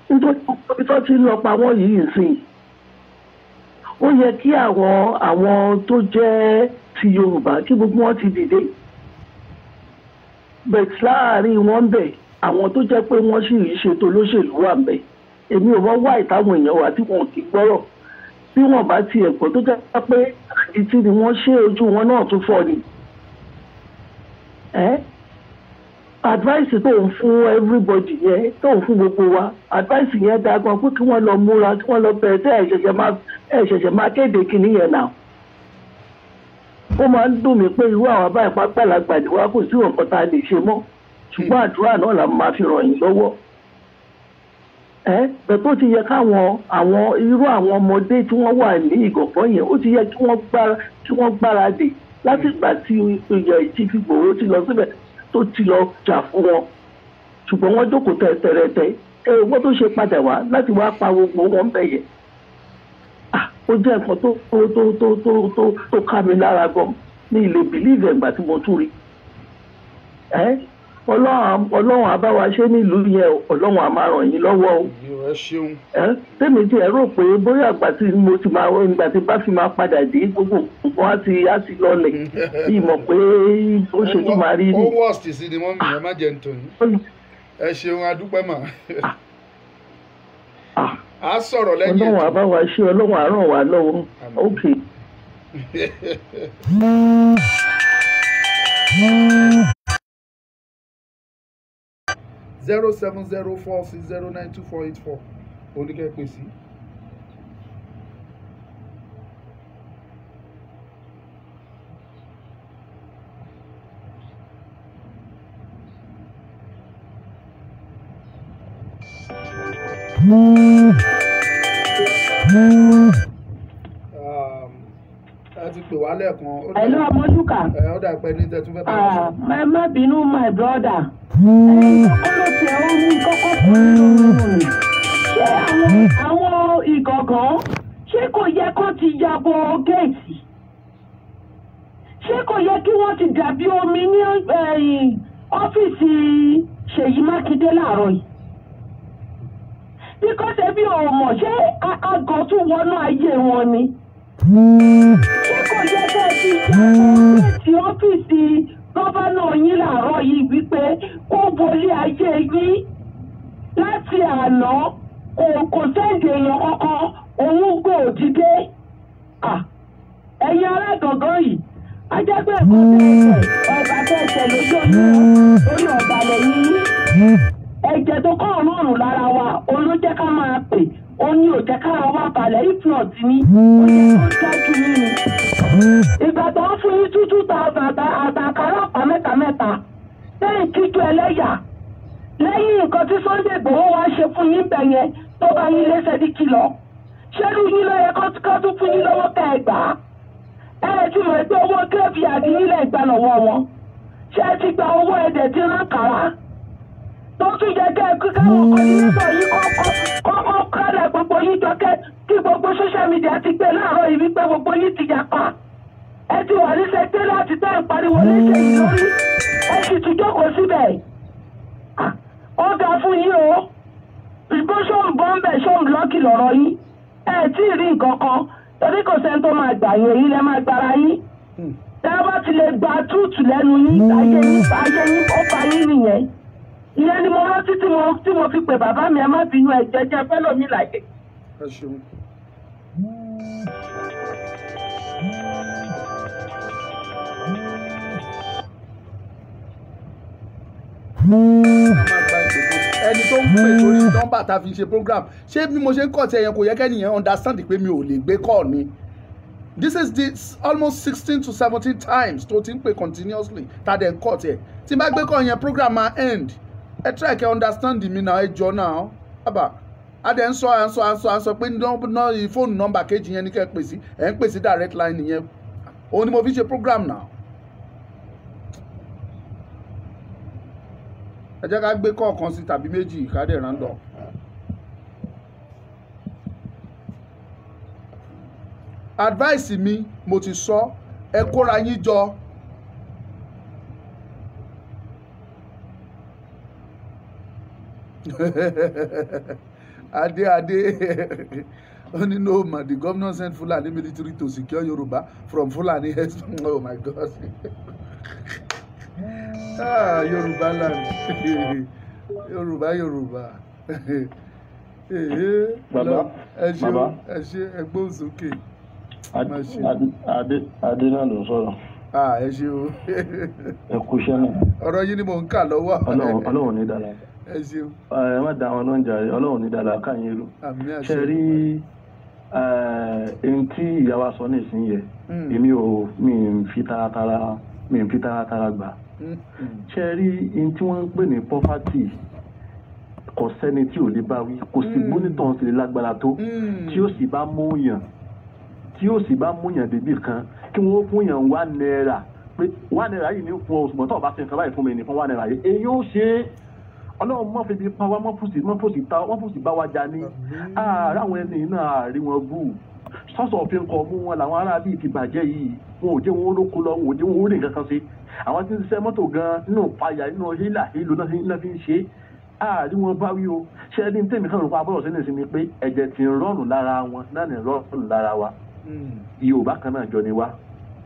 nítorí tó ti ń lọ pa wọ́n yìí sìn ó yẹ kí àwọn tó jẹ́ ti Yorùbá kí gbogbo wọn ti dìde bẹ̀t láàrin wọn bẹ̀ àwọn tó jẹ́ pé wọ́n sì rí ṣètò olóṣèlú wà ń bẹ̀ èmi ò mọ̀ wá ìtàwọn èèyàn wà tí wọn kì í gbọ́rọ̀ bí wọ́n bá ti ẹ̀kọ́ tó jẹ́ pé ìtì ni wọ́n ṣe ojú wọn náà tún fọ́ ni. advice tó ń fún everybody yẹn tó ń fún gbogbo wa advice yẹn dáa gan pé kí wọ́n lọ múra kí wọ́n lọ bẹ̀rẹ̀ tẹ́ ẹ̀ ṣẹ̀ṣẹ̀ máa kéde kìíní yẹn náà. ó máa ń dùn mí pé irú àwọn abáyé pàgbàlagbà ni wá kò sí nǹkan tá a lè ṣe mọ́ ṣùgbọ́n àdúrà náà la máa fi ràn yín lọ́wọ́. bẹ́ẹ̀ tó ti yẹ káwọn irú àwọn ọmọdé tí wọ́n wà ní ìgọ̀fọ́ yẹn ó ti yẹ kí wọ́n gbáradì láti ìgbà tí ìyá fi Ìgbòho ti lọ síbẹ̀ tó ti lọ jà fún wọn ṣùgbọ́n wọ́n jókòó tẹ̀tẹ̀rẹ̀tẹ̀ wọ́n tó ṣe padà wá láti wá pa gbogbo wọn bẹ̀ yẹn ó jẹ́ nǹkan tó ká mi lára gan ní ilé bìlíìfì ẹ̀gbà tí mo tún rí ọlọ́run àbáwá ṣe nílùú yẹn ọlọ́run á máa ràn yín lọ́wọ́ o. tèmi tí ẹ rò pé bóyá àgbà tí mo ti máa ìgbà tí bá fi máa padà dé gbogbo nǹkan á ti lọlẹ̀ ìmọ̀ pé ó ṣe tó máa rí ni. ó wọ́ọ̀sì sí ni wọ́n mi ẹ má jẹ́ nítorí ẹ ṣeun adúpẹ́ mà. a sọ̀rọ̀ lẹ́yìn ètò. ọlọ́run àbáwá ṣe ọlọ́run á ràn wá lọ́wọ́ ok. 07046092484 oníkẹ́ pè sí. ẹ ti pè wá lẹ́ẹ̀kan. Hello Ọmọlúkà. Ó dà pé ní tẹ̀tún fẹ́ bá wa sọ. Má bínú my brother. Ọlọ́ tí ẹ ó ní kọ́kọ́ fún mi. Ṣé àwọn ìgọ̀gàn ṣé kò yẹ kó ti yàbọ̀ géètì? Ṣé kò yẹ kí wọ́n ti dàbí omi ní ọ́fíìsì Ṣèyí Mákindé láàárọ̀ yìí? Because ẹbí ò mọ̀ ṣé àgọ́ tún wọnú ayé wọn ni? Ṣé kò yẹ kẹ́ ẹ ti ṣàkóso ọ́fíìsì gọ́vánà yín láàárọ̀ yìí wípé kó wọlé ayé yín láti àná kò sẹ́ǹdì èèyàn kankan òun gbò dìde? Ẹ̀yin alágọ̀gọ́ yìí ajẹ́gbẹ́ ọba tẹ̀sẹ̀ lójú orí ọba lẹ́yìn ẹ̀jẹ̀ tó kọ́ ọ̀run lára wa olójẹ́ ká máa pè ó ní òjẹ́ kára wá balẹ̀ ìfúnọ̀t ní ó dájú nínú. Ìgbà tó ń fún yín 2,000 àtàkárà ọ̀pá mẹ́ta lẹ́yìn kíjú ẹlẹ́yà lẹ́yìn nǹkan tí Sunday Igboho wá ṣe fún yín bẹ̀ yẹn tó bá yín lẹ́sẹ̀ ní kìlọ̀ ṣẹ́rú yín lọ́yẹ kó tún fún yín lọ́wọ́ ká ẹ gbà á. Ẹ ti mọ̀ pé owó gírèfì àdínílẹ̀ ìgbà lọ́wọ́ wọn ṣé ẹ ti gba owó ẹ̀dẹ̀ tí rán kàrá tó tún jẹ́ kẹ́ ẹ kí káwọn kọ́ńtínẹ́tọ̀ yìí kọ́kọ́ kálẹ̀ gbogbo yín jọ kí gbogbo social media ti gbé láàárọ̀ yìí wípé gbogbo yín ti yapa ẹ ti wà ní sẹ́kẹ́ láti tẹ́ ẹ̀ pariwo léṣe yìí lórí ẹ sì tún jókòó síbẹ̀ ó ga fún yín o ìgbó ṣóun bọ́m̀bẹ̀ ṣóun lọ́kì lọ́rọ̀ yín ẹ tí ì rí nǹkan kan torí kò sẹ́ni tó máa gbà yín èyí lẹ́ máa gbára yín tẹ́ ẹ bá ti lè gba túùtù lẹ́nu yín ayé yín ó pa yín nìyẹn. Ìyẹn ni mo rántí tí mo fi pè bàbá mi ẹ má bínú ẹ jẹ́jẹ́ fẹ́lò mi láyé. Ẹ ṣeun. Ẹni tó ń pè lórí nọ́mbà tá a fi ṣe program ṣé bí mo ṣe ń kọ́ ti ẹ̀yẹn kò yẹ kẹ́nìyẹn understand pé mi ò lè gbé call ni. This is almost 16 to 17 times tó ti ń pè continuously tá a dẹ̀ ń kọ́ tiẹ̀ tí n bá gbé call yẹn program máa end. Ẹ try kẹ́ understand mi náà ẹ jọ náà bàbá adẹ ń sọ pé fóònù nọ́mbà kejì yẹn ni kẹ́ pè sí ẹ̀ ń pè sí direct line yẹn òun ni mo fi ṣe program náà. Ẹ jẹ́ ká gbé kọ̀ọ̀kan sí tàbí méjì ká dẹ̀ random. Advice mi mo ti sọ ẹ kóra yín jọ. Ade only no man the governor sent Fulani military to secure Yoruba from Fulani heads. Oh my God. Yoruba land. Yoruba. Baba. Ẹ ṣé ẹgbọ́n sókè. Adé náà ló sọ̀rọ̀. Ẹ ṣé o. Ẹ kú iṣẹ́ náà. Ọ̀rọ̀ yín ni mò ń kà lọ́wọ́. Ọlọ́run ní dára. Ẹ ṣeun. Ẹ má dá wọn lóúnjẹ rẹ Ọlọ́run ní dára káyín rú. Ṣe rí ohun tí ìyá wa sọ nísìnyí yẹ èmi mi ń fi taratara gbà. Ṣe rí ohun tí wọ́n ń pè ní poverty kò sẹ́ni tí ò lè bá wí kò sí gbónítàn sí lágbára tó tí ó sì bá múyàn débì kan kí wọ́n fún yàn £1 pé £1 yìí ní fún oṣù mọ́tò ọba ṣe nǹkan báyìí fún mi ní fún £1 yìí èyí ó ṣe é Ọlọ́run mọ́ fi bí pa wá mọ́ fòsì bá wa jà ní ààrẹ àwọn ẹni náà rí wọn bú sọ́sọ̀ òfin kọ mú wọn làwọn ará bíi ti bàjẹ́ yìí wọn ò jẹ́ wọn olóko lọ wọn ò jẹ́ wọn ó rìn kankan sí àwọn tí ń ṣiṣẹ́ mọ́tò gan nínú payà nínú hílà hílò náà fi ń ṣe ààrí wọn bá wí o ṣe ẹni tèmi kan rò pa abọ́rọ̀ sí nìsinmi pé ẹ̀jẹ̀ ti ń rọ́ọ̀nù lára wọn náà ní rọ́ọ̀nù lára wa Yorùbá kan náà jọ ni wá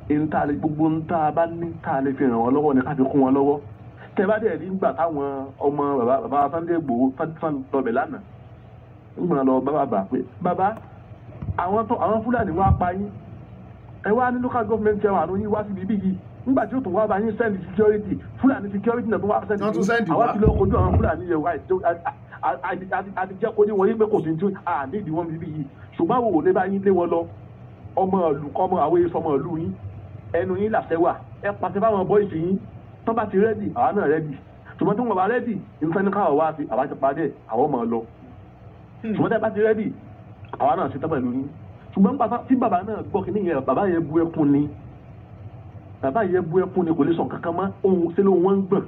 gbogbo ń tá a bá ní tá a lè fi ràn wọ́n lọ́wọ́ ni ká fi kún wọn lọ́wọ́ tẹ bá dẹ̀ rí nígbà táwọn ọmọ bàbá Sunday Igboho lọ́bẹ̀ lánàá nígbà lọ bàbá pé bàbá àwọn Fúlàní wá pa yín ẹ wá ní local government chairman àrùn yín wá sí bíbí yìí nígbà tí ó tún wá bá yín send security Fúlàní security náà tó wá send àwọn ti lọ kojú àwọn Fúlàní yẹn wá àti jẹ́ kó ní wọ́n yín pé kò sí ní nídìí wọn bíbí yìí ṣùgbọ́n àwọn òde bá yín lé wọn lọ ọmọ ìlú kọ́mọ àwọn èso ọmọ ìlú yín ẹnu yín làṣẹ wà ẹ pàṣẹ fáwọn bọ́ìsì yín tán bá ti rẹ́dì àwa náà rẹ́dì ṣùgbọ́n tí wọ́n bá rẹ́dì nǹkan ní káwọ̀ wá sí àwa ti padẹ́ àwọn ọmọ lọ ṣùgbọ́n tí a bá ti rẹ́dì àwa náà ṣe tán pẹ̀lú yín ṣùgbọ́n tí bàbá náà gbọ́ kí nìyẹn bàbá yẹn bu ẹkún ni kò lè sọ kankan mọ́ ohun ṣe ló wọ́n ń gbọ̀n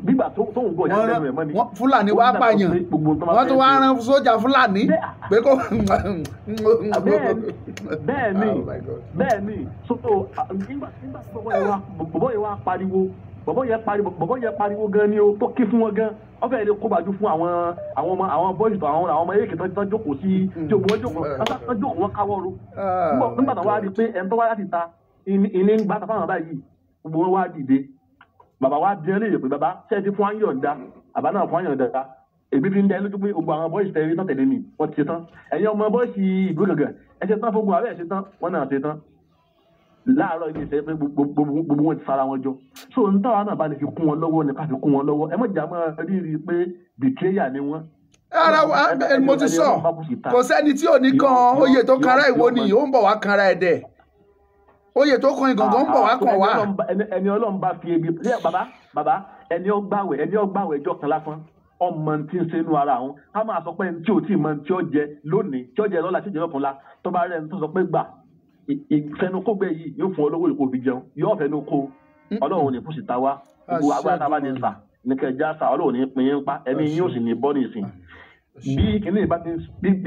gbígbà tó ń gbọ́ ìyá lẹ́nu ẹ̀ mọ́ ni. Fúlàní wá pààyàn wọ́n tún wá rán sójà Fúlàní pé kó. bẹ́ẹ̀ ni so nígbà tí bọ̀bọ̀ yẹn wá pariwo bọ̀bọ̀ yẹn pariwo gan ni o tó ké fún wọn gan ọbẹ̀ yẹn lè kó bàjú fún àwọn bọ́ọ̀sì tó àwọn ọmọ yéèké tó jókòó sí tí òun jókòó wọn káwọ́ ro nígbà tó wá rí pé ẹni tó wá láti ta ilé ń gbà tá fáwọn báyìí gbogbo wọn wá dìde bàbá wa bí ẹlẹ́yẹ pé bàbá ṣe ti fún ayọ̀ǹda àbá náà fún ayọ̀ǹda èmi fi ń dẹ lójú pé gbogbo àwọn bọ́ọ̀sì tẹ̀lé tán tẹ̀lé mi wọ́n ti ṣe tán ẹ̀yin ọmọ bọ́ọ̀sì ìlú gàngàn ẹ ṣe tán fógun àbẹ́ ẹ ṣe tán wọ́n náà ṣe tán láàárọ̀ ilé iṣẹ́ pé gbogbo wọn ti fara wọn jọ so n táwa náà bá lè fi kún wọn lọ́wọ́ ní ká fi kún wọn lọ́wọ́ ẹ mọ̀ jà máa rí pé betrayer ni wọ́n. ara wa mo ti sọ kò sẹ́ni tí ò ní kan oyè tó kanra ìwọ ni ó ń bọ̀ wá kanra ẹ̀ dẹ̀ oyè tó kan ìgàngán ń bọ̀ wá kàn wá. ẹni Ọlọ́run bá fi ebi bàbá ẹni ọgbàwẹ̀ ẹjọ́ kan lásán ọmọ tí ń sẹ́nu ara àwọn ká máa sọ pé ẹni tí ò tí ì mọ tí ó jẹ lónìí tí ó jẹ lọ́la tí ó jẹ lọ́túnla tó bá rẹ̀ ẹni tó sọ pé gbà ìfẹnukógbẹ yìí yóò fún olówó ìkó fi jẹun yóò fẹnu kó Ọlọ́run ní fún síta wá gbogbo agbára tá a bá ní sà ní kẹjá sà Ọlọ́run ní pin yín pa ẹni yóò sì ní bọ́ ní ìsìn bí kìnìún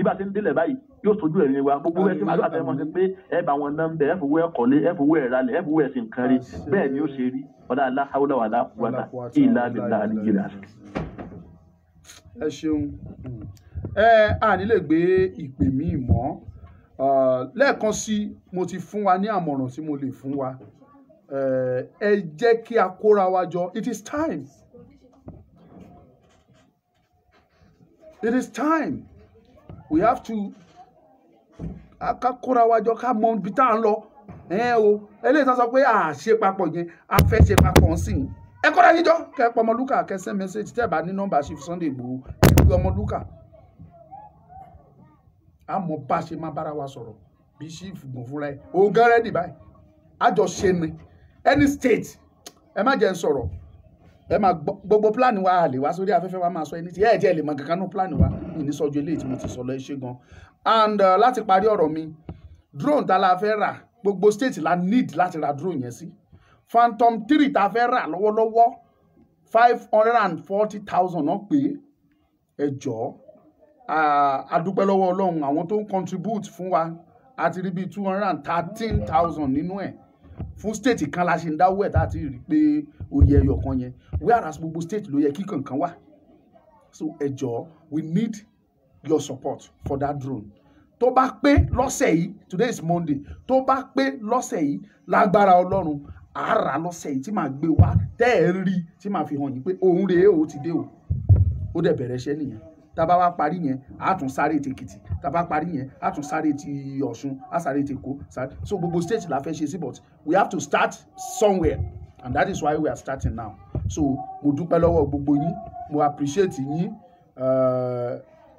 bá ti ń délẹ̀ báyìí yóò sojú ẹ̀rí wa gbogbo ẹ̀ tí màá tẹ́ mọ́ sí pé ẹ bá wọn ná ń bẹ ẹ fowó ẹ kọ́lé ẹ fowó ẹ ralẹ̀ ẹ fowó ẹ sì ń kárí bẹ́ẹ̀ ni ó ṣe rí ọ̀dà aláhàwọ̀dà wà láwùwàtà ìlà àbílà àdìgírà. ẹ ṣeun a ní lè gbé ìpè míì mọ́ lẹ́ẹ̀kan sí mo ti fún wa ní àmọ̀ràn tí mo lè fún wa ẹ jẹ́ kí a kóra wa jọ it is time. It is time. We have to ká kóra wa jọ ká mọ ibi tá à ń lọ o eléyìí tán sọ pé ṣe papọ̀ yẹn a fẹ́ ṣe papọ̀ sí i ẹ kóra yín jọ kẹ́ pọ̀ Ọmọlúkà kẹ́ send message tẹ́ bá ní nọ́mbà Chief Sunday Igboho ẹ pé Ọmọlúkà a mọ bá ṣe máa bára wa sọ̀rọ̀ bí Chief gùn fúnra ẹ̀ òun gan rẹ́dì báyìí a jọ ṣe ni any state ẹ má jẹ́ ń sọ̀rọ̀ ẹ máa gbogbo plan wa lè wá sórí afẹ́fẹ́ wa máa sọ ẹni tí ẹ jẹ́ lè mọ kankan ní plan wa ní sọ́jọ́ eléyìí tí mo ti sọ lọ ẹ ṣe gan and láti parí ọ̀rọ̀ mi drone tá la fẹ́ rà gbogbo state la need láti ra drone yẹn sí Phantom 3 tá fẹ́ rà lọ́wọ́lọ́wọ́ 540,000 náà pé ẹ jọ̀ọ́ adúpẹ́ lọ́wọ́ Ọlọ́run àwọn tó ń contribute fún wa àti rí bíi 213,000 nínú ẹ̀ fún state kan la ṣe ń dáwọ́ ẹ̀ tá a ti rí pé oyè ẹyọ kan yẹn whereas gbogbo state ló yẹ kí kankan wà so ẹ jọ̀ọ́ we need your support for that drone tó bá pé lọ́sẹ̀ yìí today is Monday tó bá pé lọ́sẹ̀ yìí lágbára Ọlọ́run àárà lọ́sẹ̀ yìí tí màá gbé wá tẹ́ ẹ̀ ń rí tí màá fi hàn yín pé òun rèé o ti dé o ó dẹ̀ bẹ̀rẹ̀ iṣẹ́ nìyẹn tábà wá parí yẹn a tún sáré ti Èkìtì tábà parí yẹn a tún sáré ti Ọ̀ṣun a sáré ti Èkó so gbogbo state la fẹ́ ṣe sí but we have to start somewhere and that is why we are starting now so mo dúpẹ́ lọ́wọ́ gbogbo yín mo appreciate yín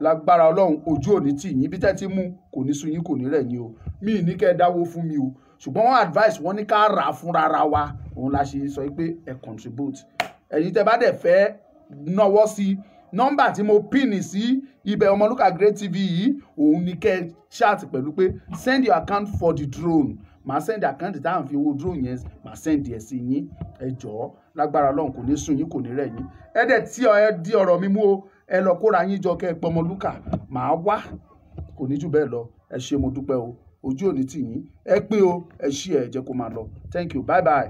lágbára Ọlọ́run ojú òní tì yín bí tẹ́ ti mú kò ní sú yín kò ní rẹ̀ yín o mi ní kẹ́ ẹ dáwó fún mi o ṣùgbọ́n wọ́n advice wọ́n ní ká rà fúnra ra wa òun la ṣe sọ pé ẹ contribute ẹ̀yin tẹ́ bá dẹ̀ fẹ́ náwó sí nọ́mbà tí mo pin sí ibẹ̀ Ọmọlúkà Great TV yìí òun ní kẹ́ chat pẹ̀lú pé send your account for the drone màá send account tá à ń fi owó drone yẹn màá send ẹ̀ sí yín ẹ jọ̀ọ́ lágbára Ọlọ́run kò ní sùn yín kò ní rẹ̀ yín ẹ dẹ̀ tí ẹ di ọ̀rọ̀ mi mú o ẹ lọ kóra yín jọ kẹ́ ẹ pọ̀ Ọmọlúkà màá wá kò ní jù bẹ́ẹ̀ lọ ẹ ṣé mo dúpẹ́ o ojú òní tì yín ẹ pín o ẹ ṣí ẹ jẹ́ kó máa lọ thank you bye bye.